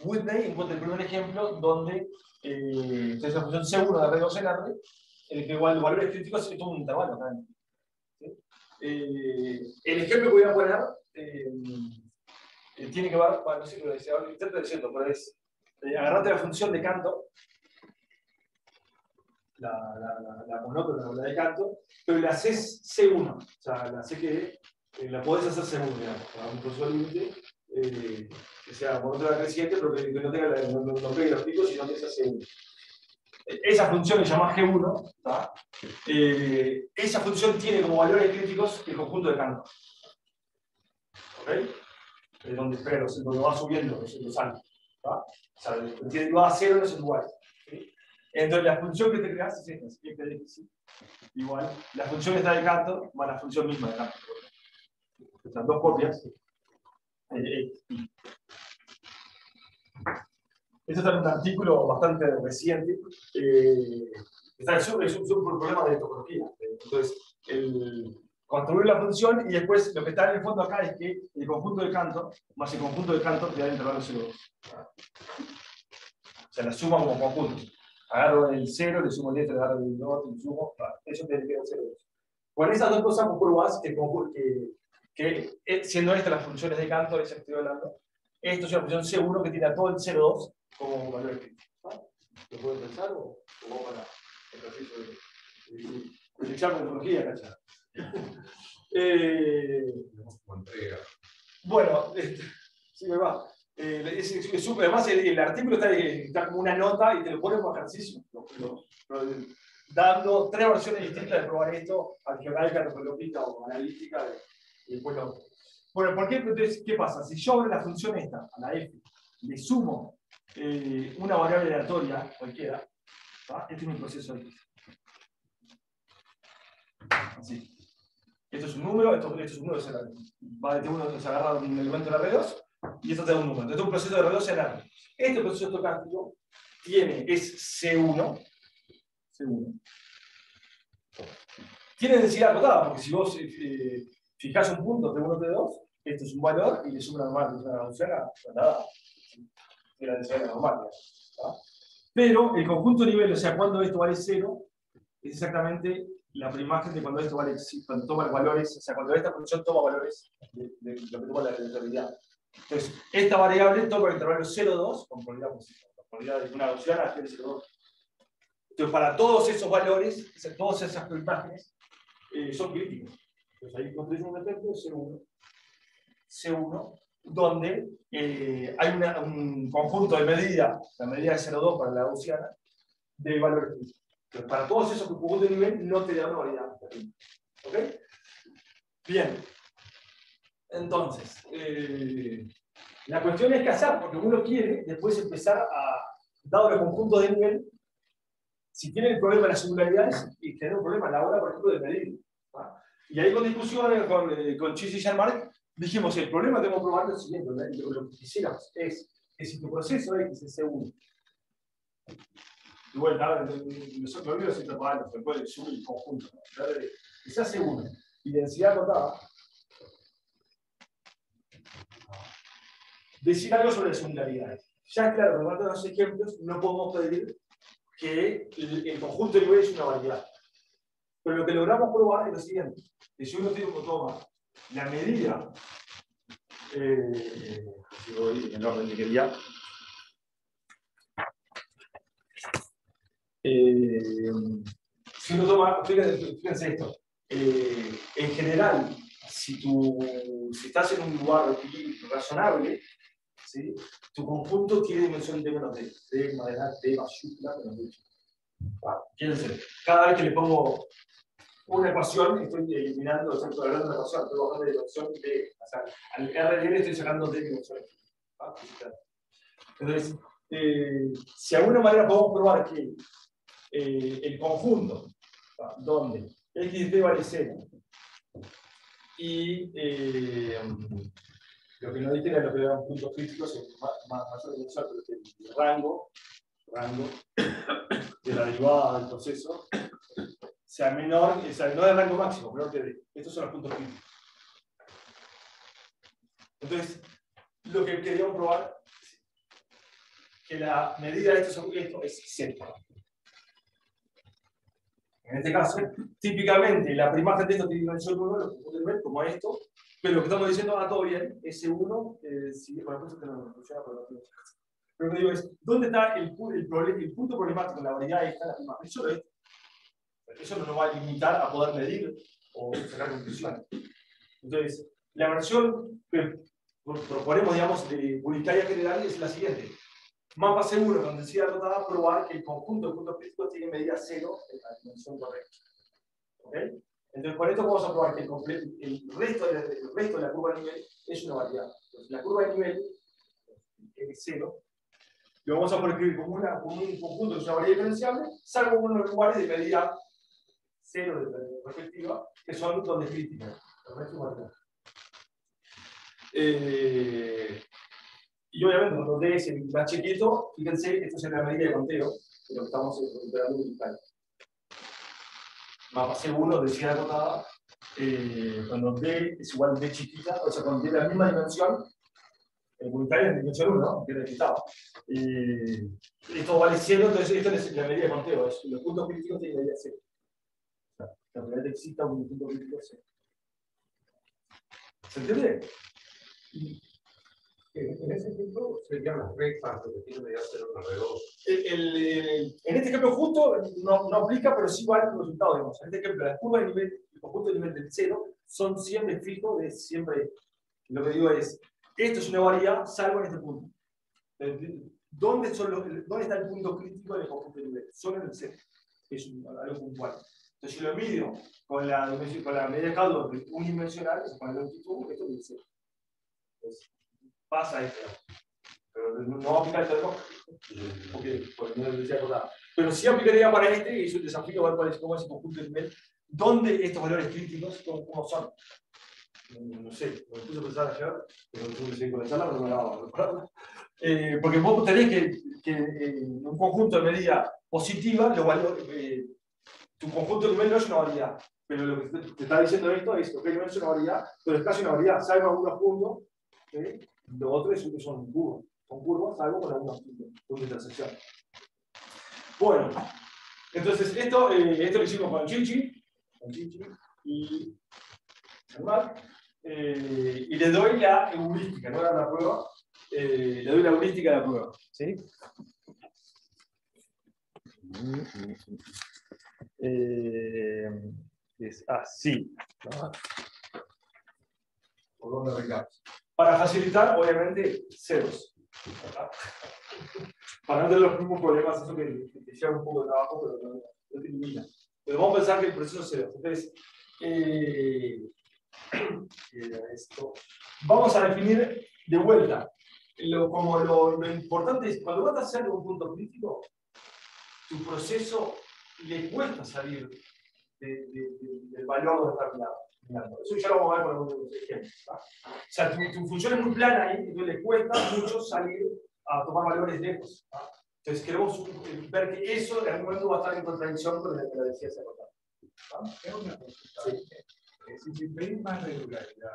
Whitney encuentra el primer ejemplo donde entonces la función C1 de R2 en R, en el que igual los valores críticos es todo un intervalo. ¿Sí? El ejemplo que voy a poner tiene que ver, bueno, no sé qué lo decía, intento decirlo, pero es agarrate la función de Cantor, la monótona, la de Cantor, pero la haces C1, o sea, la haces que la podés hacer C1, digamos, para un profesor límite. Que sea monótona creciente, pero que no tenga no pegue los picos, sino que sea C1. Esa función que se llama G1, esa función tiene como valores críticos el conjunto de Cantor. ¿Ok? Es donde va subiendo los altos. O sea, va a 0 en esos lugares. ¿Sí? Entonces la función que te creas es esta, es igual. La función está de Cantor más la función misma de Cantor. Están dos copias. Esto está en un artículo bastante reciente. Es un problema de topología. Entonces, construir la función y después lo que está en el fondo acá es que el conjunto de Cantor más el conjunto de Cantor te da el intervalo 0,2. O sea, la suma como conjunto. Agarro el 0, le sumo el 10, le agarro el 2, le sumo. Eso te queda 0,2. Con esas dos cosas comprobás que siendo estas las funciones de Cantor, esa que estoy hablando, esto es una función C1 que tiene a todo el 0,2 como valor crítico. ¿Lo pueden pensar o vamos para el ejercicio de examen de topología, ¿cachai? Bueno, sí me va. Además, el artículo está como una nota y te lo ponen como ejercicio. Dando 3 versiones distintas de probar esto, algebraica, topológica o analítica. Bueno, ¿por qué? Entonces, ¿qué pasa? Si yo abro la función esta, a la f, le sumo una variable aleatoria, cualquiera, ¿tá? Este es mi proceso de así. Esto es un número, esto es un número, va de T1, se agarra un elemento de la R2, y esto te da un número. Entonces, es un proceso de R2 en R. Este proceso estocástico es C1, tiene densidad acotada, porque si vos fijás un punto T1, T2, esto es un valor y le suma normal, es una gaussiana, nada, es la densidad normal. ¿Tá? Pero el conjunto nivel, o sea, cuando esto vale 0, es exactamente la preimagen de cuando esto vale, cuando toma valores, o sea, cuando esta función toma valores de lo que toma la aleatoriedad. Entonces, esta variable toma el intervalo 0,2 con probabilidad de una gaussiana tiene 0,2. Entonces, para todos esos valores, todas esas preimágenes son críticos. Entonces, ahí construimos un ejemplo C1, donde hay un conjunto de medidas, la medida de 0,2 para la gaussiana, de valores críticos. Pero para todos esos conjuntos de nivel no te da una variedad. ¿Ok? Bien. Entonces, la cuestión es qué hacer, porque uno quiere después empezar a, dado los conjuntos de nivel, si tienen el problema de las singularidades, y tienen un problema a la hora, por ejemplo, de medir. ¿Va? Y ahí con discusiones con Chis y Jean-Marc, dijimos, el problema que tenemos que probar es lo siguiente, lo que quisiéramos es que si tu proceso X es C1, y bueno, me olvido si prepararlo, se puede subir el conjunto, ¿no? Que sea C1, y densidad acotada, decir algo sobre las singularidades. Ya claro, por parte de los ejemplos, no podemos pedir que el conjunto de niveles es una variedad. Pero lo que logramos probar es lo siguiente, que si uno tiene un toma la medida, si voy en el orden que quería, si uno toma, fíjense esto, en general, si estás en un lugar razonable, ¿sí? Tu conjunto tiene dimensión d menos d, d más d mayúscula menos d. Quiere decir, cada vez que le pongo una ecuación, estoy eliminando, estoy hablando de una ecuación, estoy bajando de dimensión d, o sea, al r de n estoy sacando d dimensiones. Entonces, si de alguna manera podemos probar que el conjunto, donde x de t vale 0, y lo que no dije era lo que eran puntos críticos, mayor dimensión, pero que el rango de la derivada del proceso sea menor, o sea, no del rango máximo, menor que d. Estos son los puntos críticos. Entonces, lo que queríamos probar es que la medida de esto es 0. En este caso, típicamente la primaje de esto tiene dimensión 1, lo podemos ver como esto, pero lo que estamos diciendo va todo bien, S1, sigue con la cosa que no funciona, pero no tiene. Pero lo que digo es, ¿dónde está el punto problemático en la variedad esta, la primaje? Eso no nos va a limitar a poder medir o sacar conclusiones. Entonces, la versión que proponemos, digamos, de unitaria general es la siguiente. Mapa seguro con densidad acotada, probar que el conjunto de puntos críticos tiene medida 0 en la dimensión correcta. ¿Ok? Entonces, con esto vamos a probar que el resto de la curva de nivel es una variedad. Entonces, la curva de nivel es 0. Lo vamos a poner como un conjunto que es una variedad diferenciable, salvo unos lugares de medida 0 de la perspectiva, que son donde es crítica. Y obviamente cuando D es el más chiquito, fíjense, esto es la medida de conteo, de lo que estamos operando en Italia. Mapa C1, densidad acotada, cuando D es igual a D chiquita, o sea, cuando tiene la misma dimensión, el unitario es dimensión 1, ¿no? Que es limitado. Esto vale 0, entonces esto es la medida de conteo, los puntos críticos tienen medida 0. O sea, la probabilidad de que exista un punto crítico es 0. ¿Se entiende? En ese ejemplo serían las rectas, lo que tiene medida 0 alrededor. En este ejemplo justo no aplica, pero sí vale el resultado. Digamos. En este ejemplo, la curva de nivel, el conjunto de nivel del 0 son siempre fijos, es siempre. Lo que digo es, esto es una variedad, salvo en este punto. ¿Dónde está el punto crítico del conjunto de nivel? Solo en el 0. Es algo puntual. Entonces, si lo mido con la medida de caldo unidimensional, con la longitud, esto es el 0. Entonces, pasa esto. Pero no va a aplicar el teorema porque no decía acordar. Pero sí aplicaría para este, y es un desafío ver cómo es el conjunto de nivel, dónde estos valores críticos, cómo son. No sé, me puse a pensar ayer, pero tuve que seguir con la charla, pero no me la daba. Porque vos tenés que un conjunto de medida positiva, tu conjunto de nivel no es una variedad. Pero lo que te está diciendo esto es que no es una variedad, pero es casi una variedad, salvo algunos puntos. Los otros son curvas, salvo con algunos puntos de intersección. Bueno, entonces esto lo hicimos con Chichi y Jean-Marc, y le doy la heurística, no era la prueba, le doy la heurística de la prueba. ¿Sí? Es así. ¿Por dónde arrancamos? Para facilitar, obviamente, ceros. Para no tener los mismos problemas, eso que lleva un poco de trabajo, pero no te elimina. Pero vamos a pensar que el proceso es cero. Entonces, esto. Vamos a definir de vuelta. Lo importante es, cuando vas a hacer un punto crítico, tu proceso le cuesta salir del valor donde está mirando. Eso ya lo vamos a ver con algunos ejemplos. ¿Tá? O sea, tu función es muy plana ahí, entonces le cuesta mucho salir a tomar valores lejos. ¿Tá? Entonces queremos ver que eso en algún momento va a estar en contradicción con la decía hace rato. Es una consulta. Sí. Si pedís más regularidad,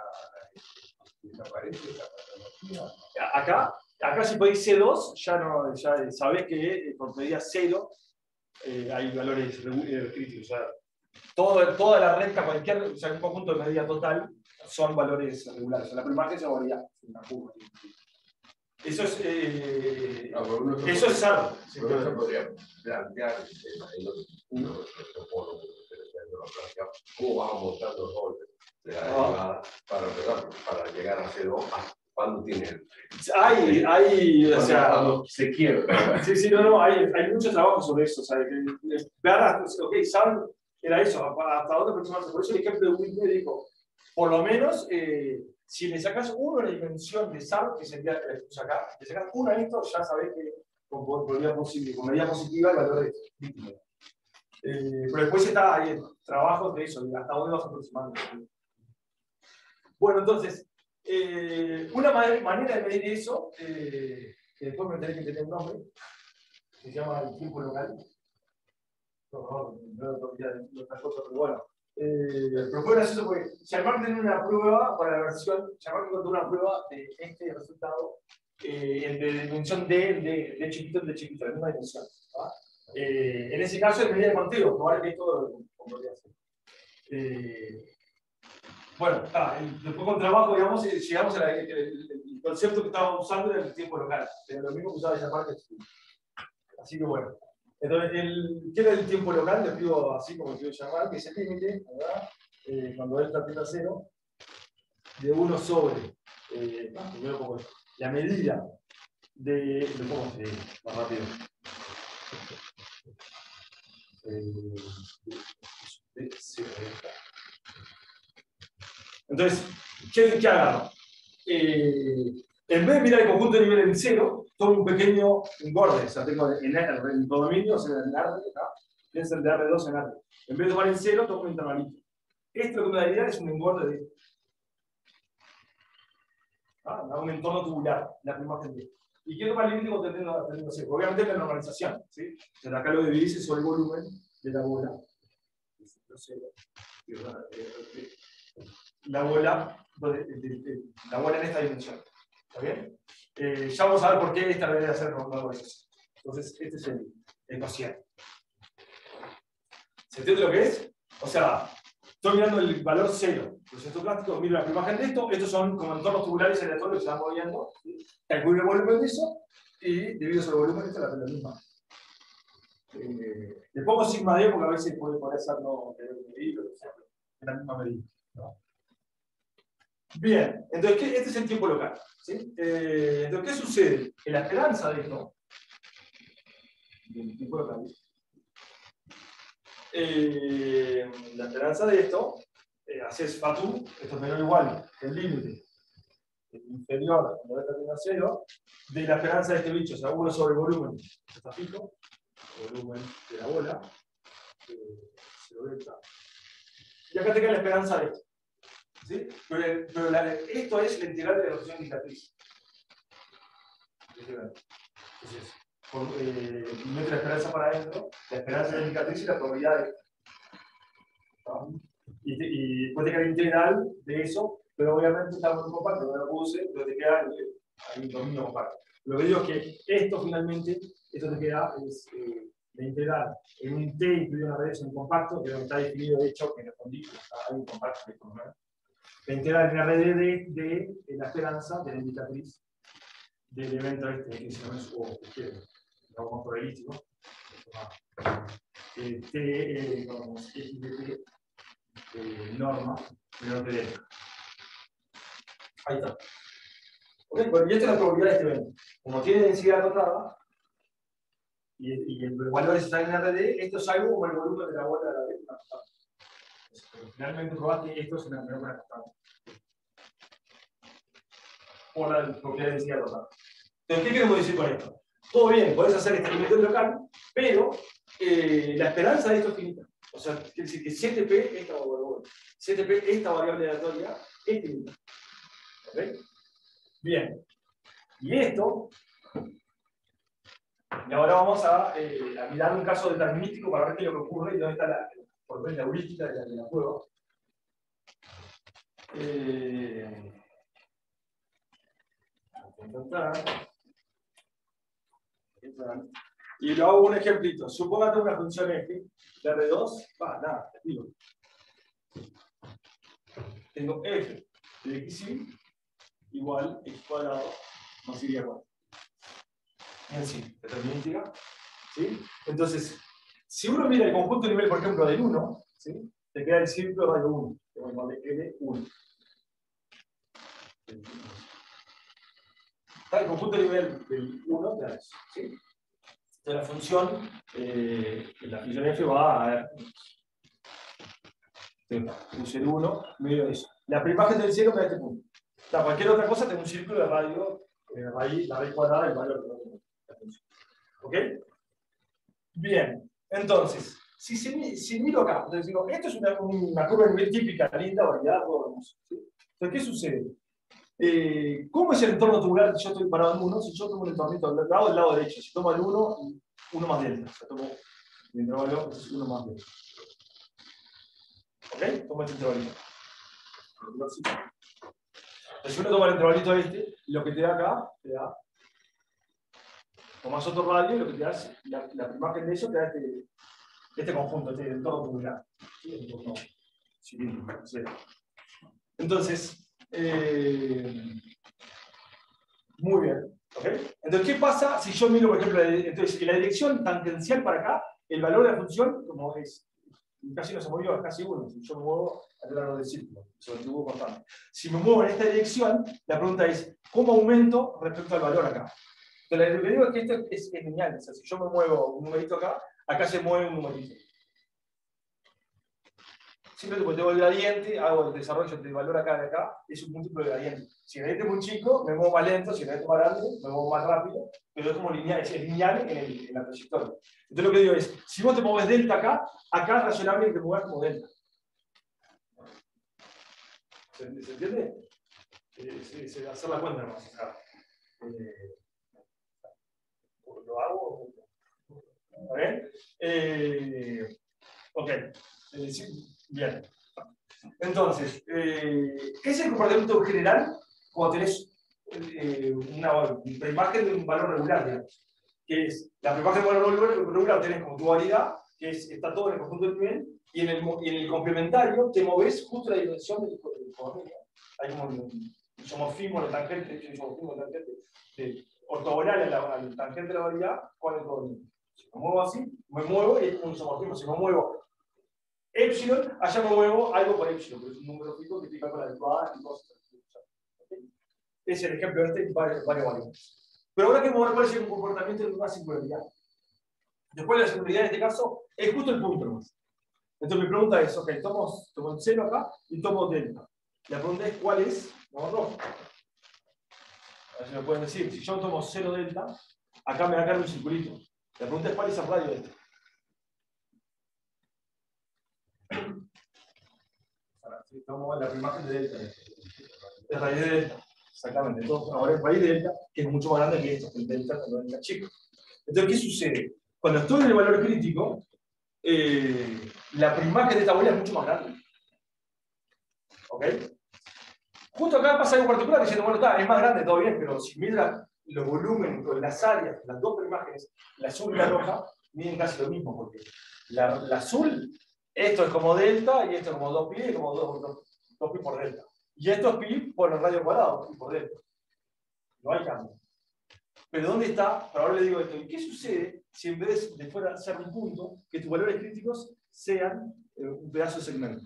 desaparece esa patología. Acá si pedís C2, ya sabés que por medida 0 hay valores críticos. O sea, toda la recta, o sea, un conjunto de medida total son valores regulares. O sea, la primaria se varía una curva. Eso es eso es algo. Uno se podría plantear cómo vamos montando los golpes de la derivada para llegar a C2. ¿Cuándo tiene? O sea, cuando se quiebra. Sí, hay mucho trabajo sobre eso. O sea, ok, saben, era eso, hasta dónde aproximarse. Por eso el ejemplo de Whitney dijo, por lo menos, si le sacas una dimensión de SAR, que sería la que puse acá, le sacas una de esto, ya sabés que con medida positiva el valor es crítico. Pero después está ahí trabajos de eso, hasta dónde vas aproximando. Bueno, entonces, una manera de medir eso, que después me tenés que tener un nombre, que se llama el tiempo local. No otra cosa, pero bueno. Pero fue gracioso porque Sherman tiene una prueba para la versión, Sherman encontró una prueba de este resultado de dimensión de chiquito, la misma dimensión. ¿Va? En ese caso es medida de conteo, probar que esto podría ser. Bueno, después con trabajo, digamos, llegamos el concepto que estábamos usando era el tiempo local, pero lo mismo que usaba esa parte. Así que bueno. Entonces, ¿qué era el tiempo local? Le pido así como quiero llamar, que es el límite, ¿verdad? Cuando delta tiende a 0, de 1 sobre, primero pongo la medida de, lo pongo más rápido. Entonces, ¿qué agarro? En vez de mirar el conjunto de niveles en 0, tomo un pequeño engorde. O sea, tengo en el dominio, o sea, en R, piensa el de R2 en R. En vez de tomar en 0, tomo un intervalito. Esto lo que me daría es un engorde de un entorno tubular, la primera tendencia. ¿Y qué toma el límite tendiendo a 0? Obviamente la normalización, ¿sí? O sea, acá lo dividís sobre el volumen de la bola. La bola en esta dimensión. ¿Está bien? Ya vamos a ver por qué esta debería ser normalización. Entonces, este es el cociente. ¿Se entiende lo que es? O sea, estoy mirando el valor 0. Los estocásticos, miro la imagen de esto. Estos son como entornos tubulares aleatorios que se van moviendo. ¿Sí? Calculo el volumen de eso y divido sobre el volumen, esta es la misma. Le pongo sigma D porque a veces puede hacerlo medido, en la misma medida. ¿No? Bien, entonces este es el tiempo local. ¿Sí? Entonces, ¿qué sucede? En la esperanza de esto, del tiempo local, la esperanza de esto, haces Fatu, esto es menor o igual que el límite inferior cuando delta tiende a 0, de la esperanza de este bicho, o sea, 1 sobre el volumen, está fijo, el volumen de la bola, 0 delta. Y acá te queda la esperanza de esto. ¿Sí? Pero esto es la integral de la función indicatriz. Entonces, mete la esperanza para adentro, la esperanza de la indicatriz y la probabilidad de esto. Y después te queda la integral de eso, pero obviamente está muy compacto, no lo puse, pero te queda el dominio compacto. Lo que digo es que esto finalmente, esto te queda es la integral en un T incluido en la red es un compacto, que no está definido de hecho que en el fondillo hay un compacto que la integral en la red de la esperanza de la indicatriz del evento este, que se llama su algo más probabilistíco. T, vamos, X de T, norma, menor que delta. Ahí está. Okay, bueno, y esta es la probabilidad de este evento. Como tiene densidad rotada, y el valor está en RD, esto es algo como el volumen de la bola de la vez. Finalmente probaste que esto es una menor constante. Por la propiedad de densidad rotada. Entonces, ¿qué queremos decir con esto? Todo bien, podés hacer este límite local, pero la esperanza de esto es finita. O sea, quiere decir que CTP, esta variable aleatoria, es finita. ¿Ok? Bien. Y esto, y ahora vamos a mirar un caso determinístico para ver qué es lo que ocurre y dónde está la heurística de la prueba. Y lo hago un ejemplito. Supóngate una función f de R2, nada, te digo. Tengo f de xy igual x cuadrado más y igual. En sí, determinística. ¿Sí? Entonces, si uno mira el conjunto de nivel, por ejemplo, del 1, ¿sí? Te queda el círculo de radio 1, que vamos a llamarle L1. Está el conjunto de nivel del 1 de eso. ¿Sí? Entonces la función f va a ver. Puse el 1, medio de eso. La primera del cielo me da este punto. O sea, cualquier otra cosa tengo un círculo de radio, la raíz cuadrada, el valor de la función. ¿Ok? Bien, entonces, si miro acá, entonces digo, esto es una curva de nivel típica, linda, variada, todo hermoso. ¿Sí? Entonces, ¿qué sucede? ¿Cómo es el entorno tubular si yo estoy parado en 1? Si yo tomo un entornito del lado derecho, si tomo el 1, 1 más delta. O sea, tomo el intervalo, es 1 más delta. ¿Ok? Tomo este intervalito. Entonces, si uno toma el intervalito este, lo que te da acá, te da. Tomás otro radio y lo que te da es la imagen de eso, te da este conjunto, este entorno tubular. ¿Sí? Entonces, muy bien. ¿Okay? Entonces, ¿qué pasa si yo miro, por ejemplo, entonces, en la dirección tangencial para acá, el valor de la función, como es, casi no se movió, es casi 1. Si yo me muevo a lo largo del círculo, se lo atribuyo constante. Si me muevo en esta dirección, la pregunta es, ¿cómo aumento respecto al valor acá? Entonces, lo que digo es que esto es lineal. O sea, si yo me muevo un numerito acá, acá se mueve un numerito. Siempre que tengo el gradiente, hago el desarrollo del valor acá de acá, es un múltiplo de gradiente. Si el gradiente es muy chico, me muevo más lento, si el gradiente es más grande, me muevo más rápido, pero es como lineal, es lineal en la trayectoria. Entonces lo que digo es, si vos te mueves delta acá es razonable que te muevas como delta. ¿Se entiende? Hacer la cuenta nomás. ¿Lo hago? ¿Bien? Ok. Sí, bien. Entonces, ¿qué es el comportamiento general cuando tenés una preimagen de un valor regular, digamos? Que es la preimagen de un valor regular, tenés como tu variedad, que está todo en el conjunto del nivel, y en el complementario te moves justo la dimensión de tu economía. Hay como un isomorfismo de tangente, ortogonal al tangente de la variedad con el coordinador. Si me muevo así, me muevo y es como un isomorfismo. Si me muevo epsilon, allá me muevo algo por epsilon, pero es un número fijo que explica con la adecuada y cosas. ¿Okay? Es el ejemplo de este y varios variables. Pero ahora que vamos a ver cuál es el comportamiento de una singularidad. Después de la singularidad en este caso es justo el punto más. Entonces mi pregunta es, ok, tomo el 0 acá y tomo delta. La pregunta es cuál es, no. A ver si me pueden decir, si yo tomo 0 delta, acá me va a caer un circulito. La pregunta es cuál es el radio de este. Si tomo la imagen de delta. Es raíz de delta. Exactamente. Entonces, ahora es raíz de delta, que es mucho más grande que esto, que el delta cuando es chico. Entonces, ¿qué sucede? Cuando estoy en el valor crítico, la primaje de esta bola es mucho más grande. ¿Ok? Justo acá pasa algo particular diciendo, bueno, está, es más grande, todo bien, pero si mira los volúmenes o las áreas, las dos imágenes, la azul y la roja, miden casi lo mismo, porque la azul, esto es como delta y esto es como 2pi, como 2pi por delta. Y esto es pi por el radio cuadrado, pi por delta. No hay cambio. Pero ¿dónde está? Pero ahora le digo esto. ¿Y qué sucede si en vez de fuera ser un punto, que tus valores críticos sean un pedazo de segmento?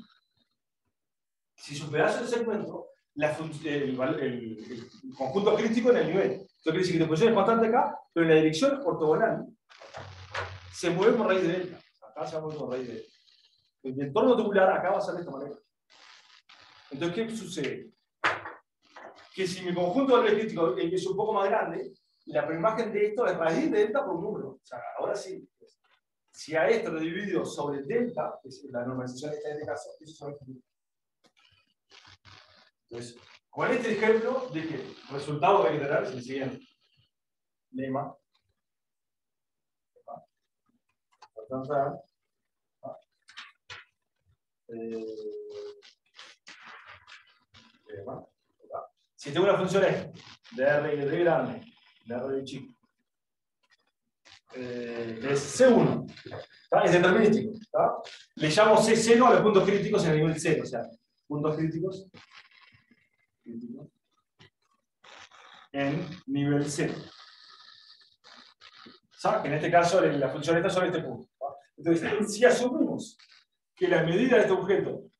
Si es un pedazo de segmento, el conjunto crítico en el nivel. Esto quiere decir que tu posición es constante acá, pero en la dirección ortogonal se mueve por raíz de delta. Acá se mueve por raíz de delta. El entorno tubular acá va a ser de esta manera. Entonces, ¿qué sucede? Que si mi conjunto de valores críticos es un poco más grande, la imagen de esto es raíz de delta por un número. O sea, ahora sí. si a esto lo divido sobre delta, que es la normalización esta en este caso, eso es objetivo. Entonces, con este ejemplo, dije, el resultado que hay que tener es el siguiente. Lema. Si tengo una función E, de R y de grande, de R de chico, que es C1, ¿está? Es determinístico, ¿está? Le llamo C0 a los puntos críticos en el nivel 0, o sea, puntos críticos en nivel 0. ¿Sabes? Que en este caso la función está sobre este punto. ¿Va? Entonces, si asumimos que la medida de este objeto, o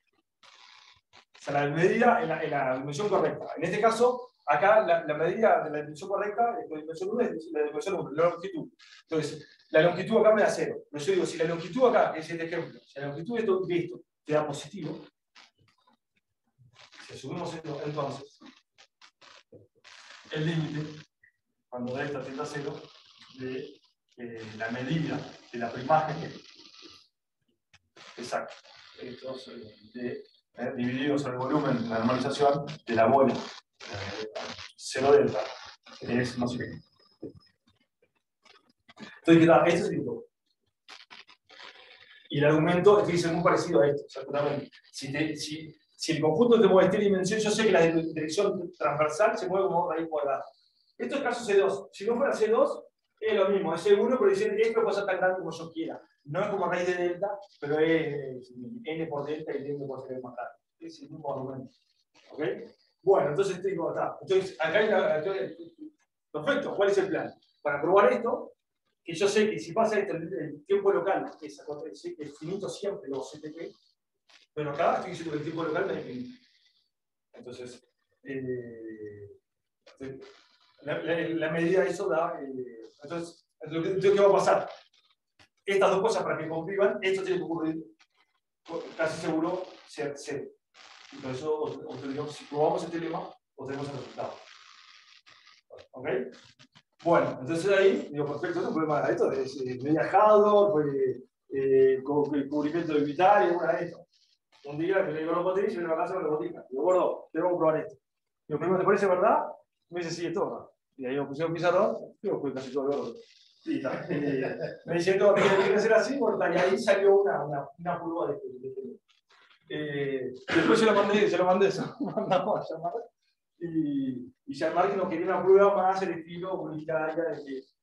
sea, la medida en la dimensión correcta, en este caso, acá la medida de la dimensión correcta es la dimensión 1, es la dimensión 1, la longitud. Entonces, la longitud acá me da 0. Pero yo digo, si la longitud acá, es este ejemplo, si la longitud de esto te da positivo, si asumimos esto, entonces, el límite, cuando delta tiende a 0, de la medida de la primaje exacta. Esto es dividido sobre el volumen, la normalización de la bola 0 delta, es no sé qué. Entonces, ¿qué tal? Esto es el todo. Y el argumento es que dice muy parecido a esto, exactamente. Si el conjunto te mueve esta dimensión, yo sé que la dirección transversal se mueve como raíz cuadrada. Esto es caso C2. Si no fuera C2, es lo mismo, es C1, pero dicen esto puede ser tan grande como yo quiera. No es como raíz de delta, pero es n por delta y n por ser más grande. Es el mismo argumento. ¿Ok? Bueno, entonces digo, está. Entonces, acá hay la. Perfecto, ¿cuál es el plan? Para probar esto, que yo sé que si pasa esto, el tiempo local es finito siempre, los CTP, pero acá estoy diciendo que el tiempo local no es infinito. Entonces, la medida de eso da. Entonces, ¿qué va a pasar? Estas dos cosas para que convivan, esto tiene que ocurrir casi seguro ser cero. Entonces, si probamos este lema, obtenemos el resultado. ¿Ok? Bueno, entonces ahí, digo, perfecto, no hay problema de esto, es media Hador, cubrimiento de vital y alguna de esto. Un día que le digo a los botines y me voy a casa con los botines. Digo, gordo, tengo que probar esto. Digo, primero, ¿te parece verdad? Me dice, sí, es todo verdad. Y ahí me pusieron un pizarrón, digo, pues casi todo gordo. Y está. Me dice, todo, tiene que ser así, bueno, y ahí salió una prueba de después se lo mandé, mandamos a llamar. Y Jean-Marc nos quería una prueba más el estilo publicitaria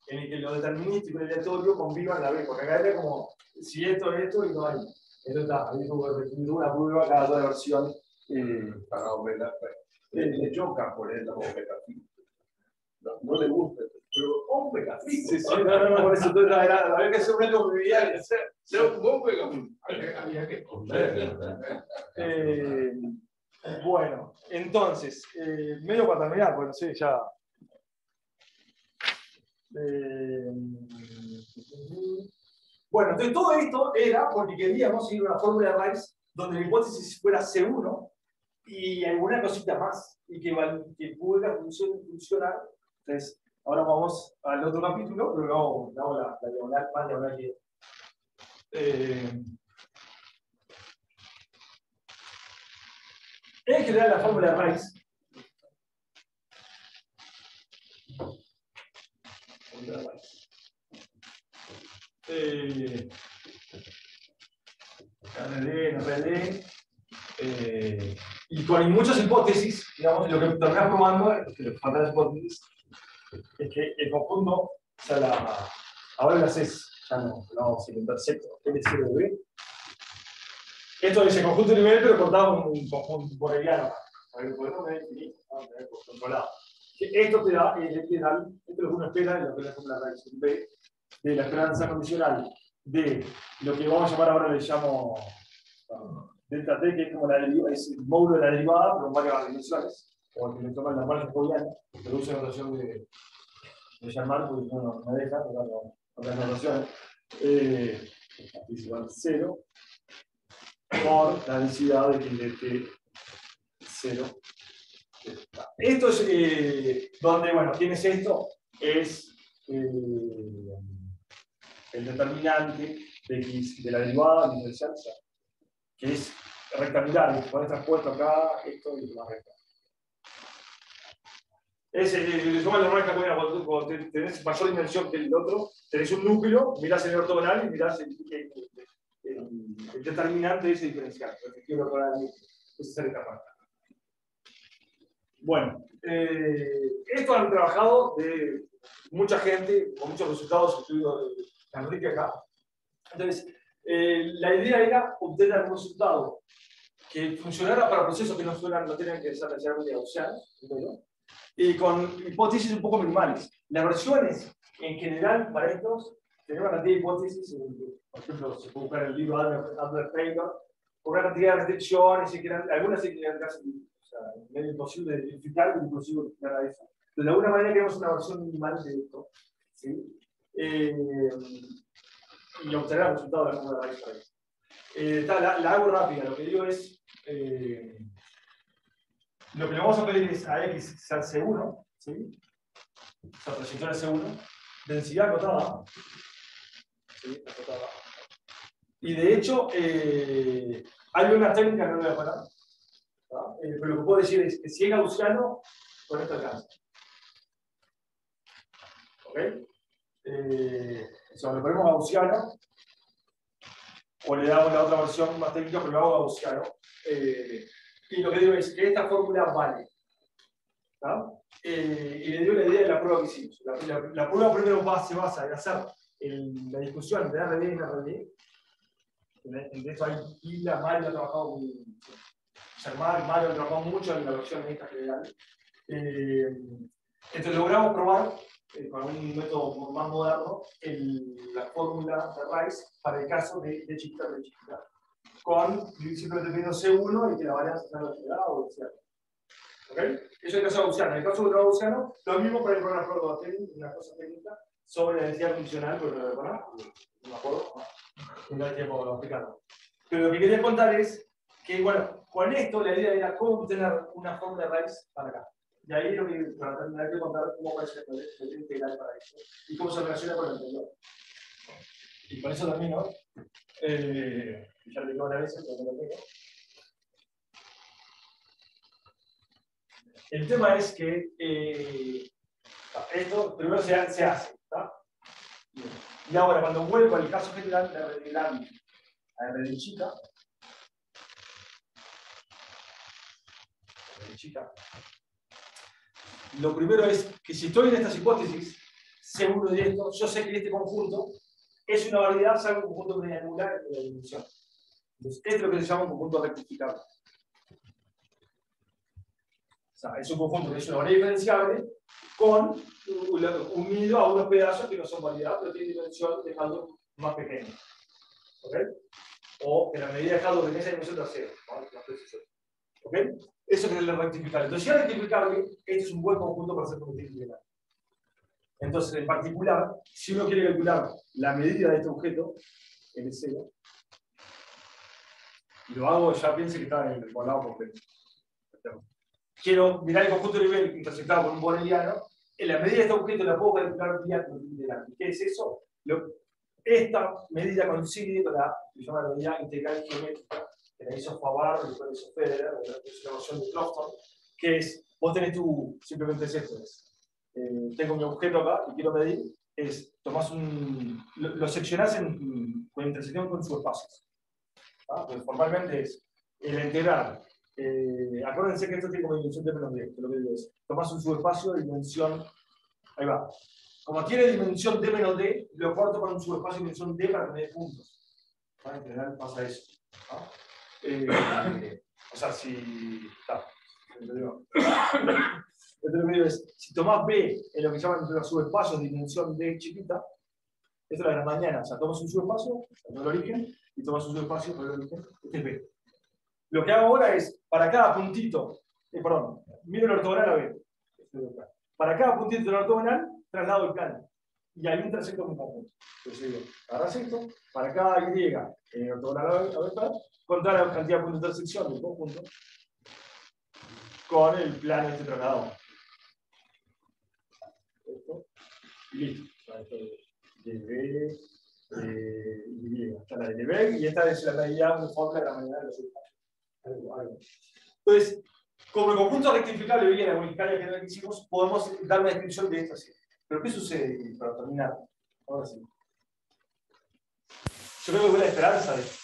en el que lo determinístico y el aleatorio convivan a la vez, porque acá era como si esto es esto y no hay. Esto está, ahí tuvo una prueba cada toda la versión. Para aumentar, le choca ponerla como metafísica. No le gusta, pero hombre, café. Sí, no, por eso la vez que seguramente convivía. Había que esconder. Bueno, entonces, medio para terminar, bueno, sí, ya. Bueno, entonces todo esto era porque queríamos ir a una fórmula de raíz donde la hipótesis fuera C1 y alguna cosita más y que pudiera funcionar. Entonces, ahora vamos al otro capítulo, pero luego la diagonal, más diagonal que. En general, la fórmula de raíz. RD, y con muchas hipótesis, digamos, lo que terminamos probando, lo que falta de las hipótesis, es que el conjunto, o sea, ahora las es, ya no vamos a inventar sector, L0 de B. Esto es el conjunto de nivel, pero cortado con un conjunto boreliano. Podemos ver infinito, controlado. Esto te da el integral, esto es lo que uno espera de lo que es la reacción B, de la esperanza condicional de lo que vamos a llamar ahora, le llamo delta T, que es como es el módulo de la derivada, pero en varias dimensiones, o el que le toma la margen jacobiana, pero usa la notación de Jean-Marc, porque no me deja, otras notaciones. Es igual a 0 por la densidad de T0. Esto es donde, bueno, tienes esto, es el determinante de x de la derivada diferencial, o sea, que es rectangular, y pones transpuesto acá, esto y la recta. Le suman la recta cuando tenés mayor dimensión que el otro, tenés un núcleo, mirás el ortogonal y mirás el determinante de ese diferencial. El ortogonal, esa es la parte. Bueno, esto han trabajado de mucha gente, con muchos resultados, incluido Enrique acá. Entonces, la idea era obtener un resultado que funcionara para procesos que no tenían que ser necesariamente gaussianos, y con hipótesis un poco minimales. Las versiones, en general, para estos, tenemos una cantidad de hipótesis, por ejemplo, se puede buscar el libro de Albert Taylor, por una cantidad de restricciones, algunas se quedan casi, o sea, medio imposible de identificar, pero imposible de identificar a eso. Entonces, de alguna manera queremos una versión minimal de esto, ¿sí? Y obtener el resultado de la fórmula de raíz para eso. La hago rápida, lo que digo es, lo que le vamos a pedir es a X ser C1, ¿sí? Esa trayectoria C1, densidad acotada, ¿sí? Acotada. Y de hecho, hay una técnica que no voy a parar, pero lo que puedo decir es que si es gaussiano, con esto alcanza. ¿Ok? O le ponemos gaussiano, o le damos la otra versión más técnica, pero lo hago gaussiano. Y lo que digo es que esta fórmula vale. Y le digo la idea de la prueba que hicimos. La prueba primero se basa en hacer la discusión entre RD y RD. En esto hay pila, Mario ha trabajado con Mario ha trabajado mucho en la versión esta general. Entonces logramos probar con un método más moderno la fórmula de Rice para el caso de chiquita. Con simplemente teniendo C1 y que la varianza sea la o etc. ¿Ok? Eso es el caso gaussiano. En el caso de otro gaussiano, lo mismo para el programa una cosa técnica sobre la densidad funcional, pero no me acuerdo, no hay tiempo para explicarlo. Pero lo que quería contar es que, bueno, con esto la idea era cómo obtener una fórmula de raíz para acá. Y ahí lo que tendré que contar cómo puede ser el integral para esto y cómo se relaciona con el anterior. Y con eso termino. Ya lo digo una vez, pero no lo tengo. El tema es que esto primero se hace. ¿Tá? Y ahora, cuando vuelvo al caso general de R grande a R chica, lo primero es que si estoy en estas hipótesis, seguro de esto, yo sé que este conjunto es una variedad, salvo un conjunto triangular de la dimensión. Entonces, esto es lo que se llama un conjunto rectificable. O sea, es un conjunto que es una variedad diferenciable unido a unos pedazos que no son variedad, pero tienen dimensión de Haldor más pequeña. ¿Ok? O que la medida de Haldor en esa dimensión de 0. ¿Ok? Eso es el rectificable. Entonces, si es rectificable, este es un buen conjunto para hacer conjunto integral. Entonces, en particular, si uno quiere calcular la medida de este objeto, el 0, y lo hago, ya piense que está en el cuadrado completo. Quiero mirar el conjunto de nivel intersectado con un boreliano, en la medida de este objeto la puedo calcular vía integral. ¿Qué es eso? Esta medida coincide con la medida integral geométrica que la hizo Favart, y después hizo Federer, es una versión de Crofton, que es, vos tenés simplemente es esto, tengo mi objeto acá y quiero medir, tomás lo seccionás con intersección con subespacios. Pues formalmente es el integral. Acuérdense que esto tiene como dimensión d menos d, que lo que digo es, tomás un subespacio de dimensión, ahí va. Como tiene dimensión d menos d, lo corto con un subespacio de dimensión d para tener puntos. En general pasa eso. O sea, si... Entonces, lo que digo es, si tomás b en lo que llaman los subespacios de dimensión d chiquita, esto es la mañana, o sea, tomas un subespacio, por el origen, y tomas un subespacio por el origen, este es b. Lo que hago ahora es, para cada puntito, miro el ortogonal a b. Para cada puntito del ortogonal, traslado el plano. Y ahí intersecto con un conjunto. Entonces digo, agarras esto, para cada y en el ortogonal a b, contar la cantidad de puntos de intersección del conjunto con el plano de este trasladado. Esto, y listo. De B Y esta es la de Lebesgue, y esta es la medida uniforme de la medida de los espacios. Entonces, como el conjunto rectificable y la unificaria general que hicimos, podemos dar una descripción de esta serie. Pero ¿qué sucede para terminar? Ahora sí. Yo creo que fue la esperanza de esto.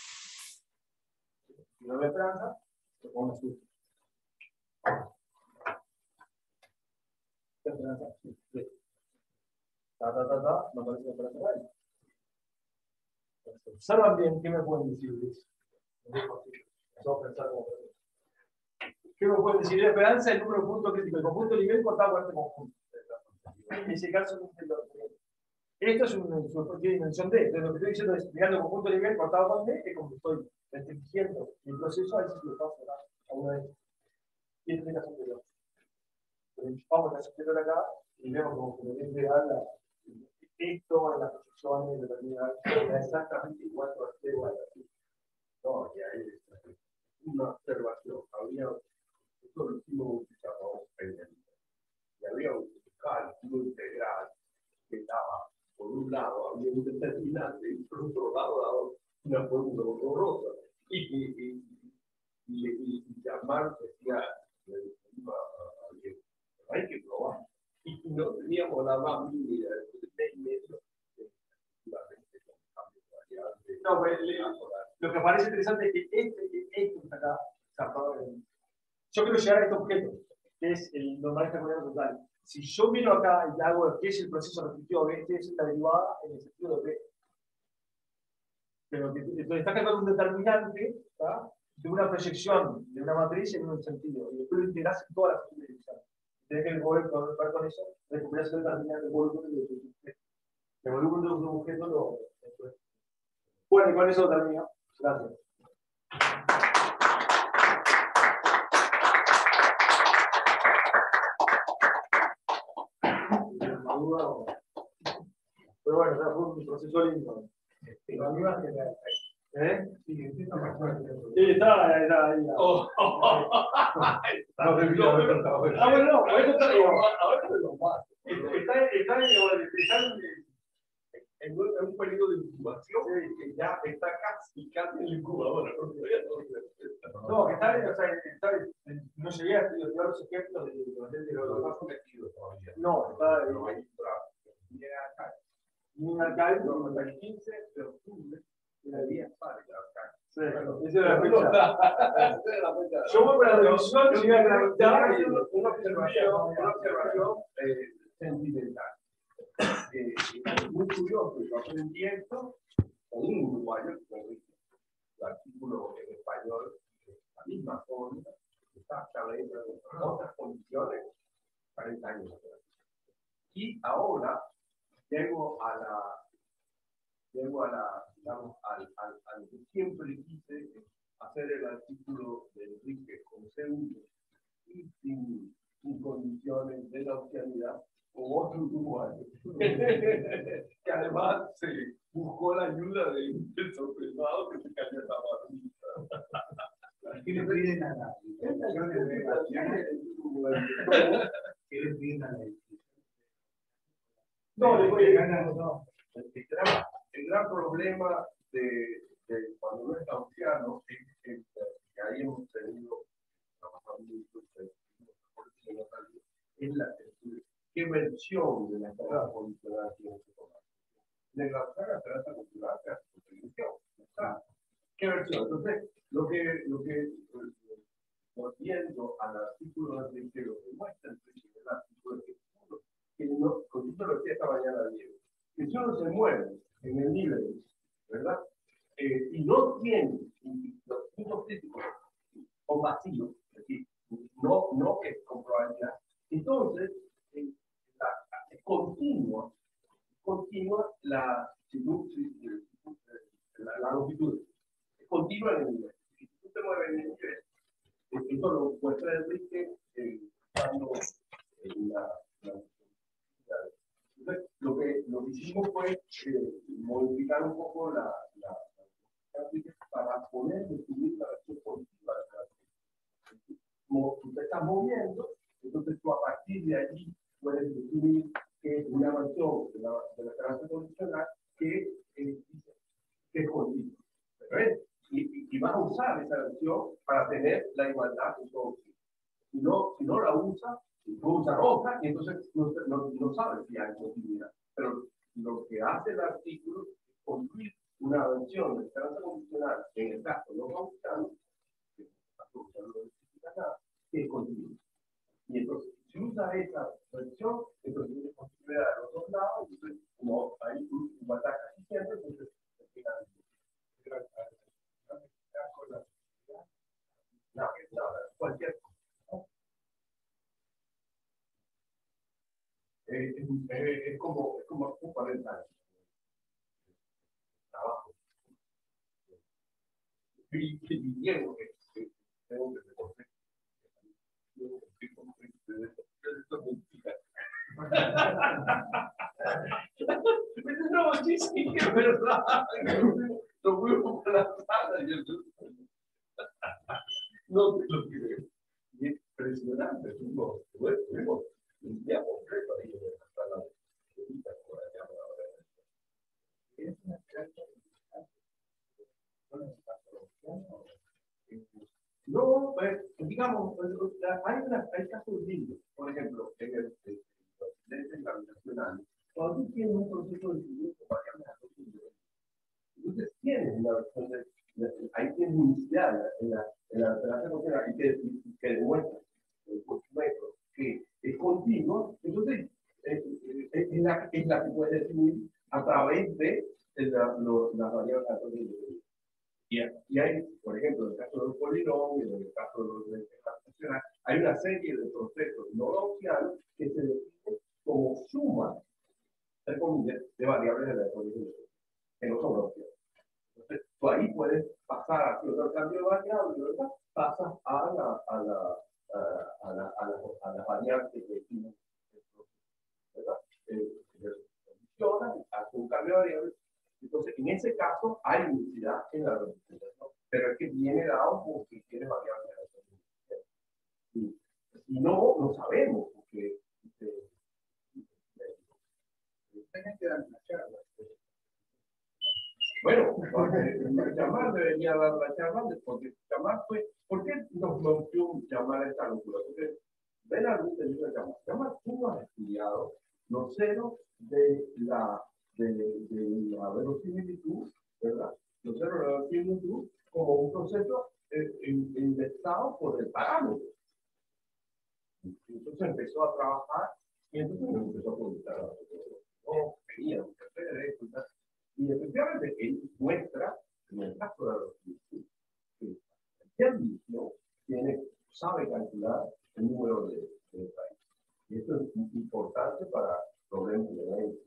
Si no veo esperanza, lo pongo así. ¿Qué esperanza? Sí. No parece la esperanza de ahí. Observan bien, ¿qué me pueden decir de eso? ¿Qué me pueden decir de la esperanza? El número de puntos críticos. El conjunto nivel cortado por este conjunto. En ese caso, esto es una dimensión D. Entonces, lo que estoy diciendo es, mirando el conjunto nivel cortado por D, es como que estoy restringiendo el proceso, ahí sí lo paso a una vez. Y esto es la superior. Vamos a la superior acá y vemos como que es real esto en las proyecciones determinadas. Es exactamente igual que este igual. No, y ahí una observación. Había, esto lo hicimos y había un cálculo integral que estaba, por un lado, había un determinante y por otro lado, daba una fórmula horrorosa. Y llamar decía, le decía a alguien, hay que probar. Y no teníamos la más mínima idea de eso. No, pues, lo que parece interesante es que este que está acá, yo quiero llegar a este objeto, que es el normal extraordinario total. Si yo miro acá y hago qué es el proceso restrictivo B, este es la derivada en el sentido de B. Pero entonces está calculando un determinante, ¿tá?, de una proyección de una matriz en un sentido, y después lo integras en todas las direcciones. Tienes que volver con eso, recuperas el determinante, el volumen de un objeto. El volumen de un objeto lo. Bueno, y con eso termino. Gracias. Pero bueno, ya fue un proceso lindo. ¿Eh? Sí, está ahí. Oh, No, bueno, no, por eso está en un periodo de incubación que ya está casi en la incubadora. No, que no llegué a estudiar los ejemplos de los más sometidos todavía. No, está en alcalde, el 15 de octubre de la día para sí, esa era la fecha. Yo voy para la revisión, llegué a tramitar una observación sentimental. Es muy curioso, yo aprendí esto con un uruguayo que me dice el artículo en español, la misma forma, exactamente en otras condiciones, 40 años atrás. Y ahora llego a digamos, al que siempre quise hacer el artículo de Enrique con C1 y sin condiciones de la oficialidad, con otro uruguayo, que además se buscó la ayuda del sorpresado que se cayó esa barrita. ¿Qué le piden a la ¿Qué le piden a la No, le voy a ganar, no. El gran problema de cuando uno es gaussiano es que ahí hemos tenido trabajando es la qué versión de la escala condicional tiene que tomar. De la escala trata condicional se hace condición. ¿Qué versión? Entonces, lo que volviendo al artículo de que lo que muestra el artículo de que no, con esto lo decía esta mañana Diego, que si uno se mueve en el nivel, ¿verdad? Y no tiene los puntos críticos o vacíos, es decir, no que con probabilidad. Entonces, es continua la longitud, es continua en el nivel. Si tú te mueves en el nivel, esto lo muestra Enrique cuando lo que hicimos fue modificar un poco la para poder descubrir la versión positiva de la. Como tú te estás moviendo, entonces tú a partir de allí puedes descubrir que es una versión de la clase condicional que dice versión para tener la igualdad en todo. Si no la usa, tú usas otra y entonces no sabes si hay continuidad. Pero lo que hace el artículo es construir una versión de esperanza condicional, en el caso no gaussiano, que es continua. Y entonces, si usa esa versión, entonces tienes continuidad de los dos lados, entonces, como hay un igualdad casi siempre, entonces, cualquier cosa. Es como un 40 años. Trabajo. Y Diego, que tengo que reconocer. No, sí, es verdad. Lo fuimos por la sala y no te lo creo. Y es impresionante. Estuvimos un día completo ahí en la sala de vida, como la llaman ahora. Es una no, pues, digamos, hay casos lindos. Por ejemplo, en el presidente gravitacional, cuando tú tienes un proceso de crecimiento variable a 2 niveles, entonces tienes una versión ahí tienes unicidad en la alternancia funcional y que demuestra que es continuo, entonces es la que puedes definir a través de las variables a 2 niveles. Y hay, por ejemplo, en el caso de los polinomios, en el caso de los gravitacionales, hay una serie de procesos no gaussianos que se definen como suma, entre comillas, de variables de la ecuación, que no son gaussianas. Entonces, tú ahí puedes pasar a otro cambio de variable, ¿verdad? Pasas a las variables que definen el proceso, ¿verdad? Condicionan, hace un cambio de variable. Entonces, en ese caso, hay unicidad en la representación, pero es que viene dado porque tiene variables de la representación. Y no lo sabemos, porque tienen que dar una charla. Bueno, Chamar debería dar la charla, porque Chamar fue. ¿Por qué nos dio Chamar esta locura? Porque ven a luz de Chamar. Chamar tú has estudiado los ceros de la verosimilitud, ¿verdad? Los ceros de la verosimilitud como un proceso inventado por el parámetro. Entonces empezó a trabajar y entonces empezó a publicar. No, venía un café de esto y tal. Y efectivamente, él muestra, en el caso de la verosimilitud, que él mismo sabe calcular el número de países. Y esto es importante para problemas de ley.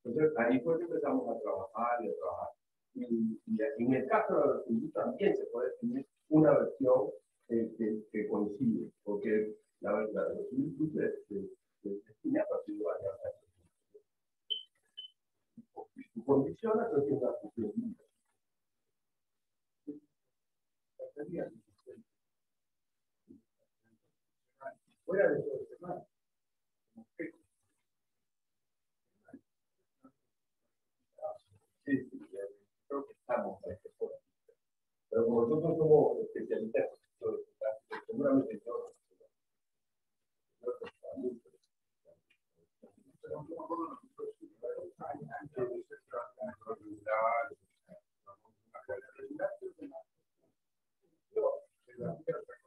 Entonces, ahí fue que empezamos a trabajar y a trabajar. Y en el caso de la verosimilitud también se puede definir una versión que coincide, porque la verosimilitud se define a partir de varias variables. Su condición es que una función libre. Fuera de todo el tema. Sí, creo que estamos a este punto. Pero como nosotros somos especialistas, seguramente yo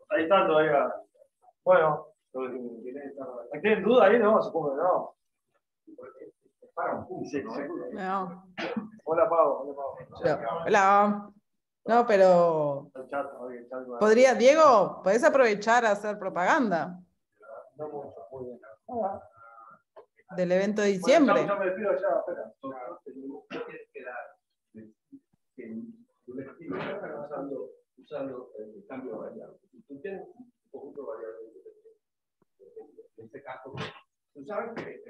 Ahí está todavía. Bueno, ¿tienen duda ahí? No, supongo que no. Sí, No. Hola, Pau. Hola. No, pero podría, Diego, podés aprovechar a hacer propaganda del evento de diciembre. Ya me despido ya, espera. usando el cambio de variable. Si tú tienes un conjunto de variables, en este caso, tú sabes que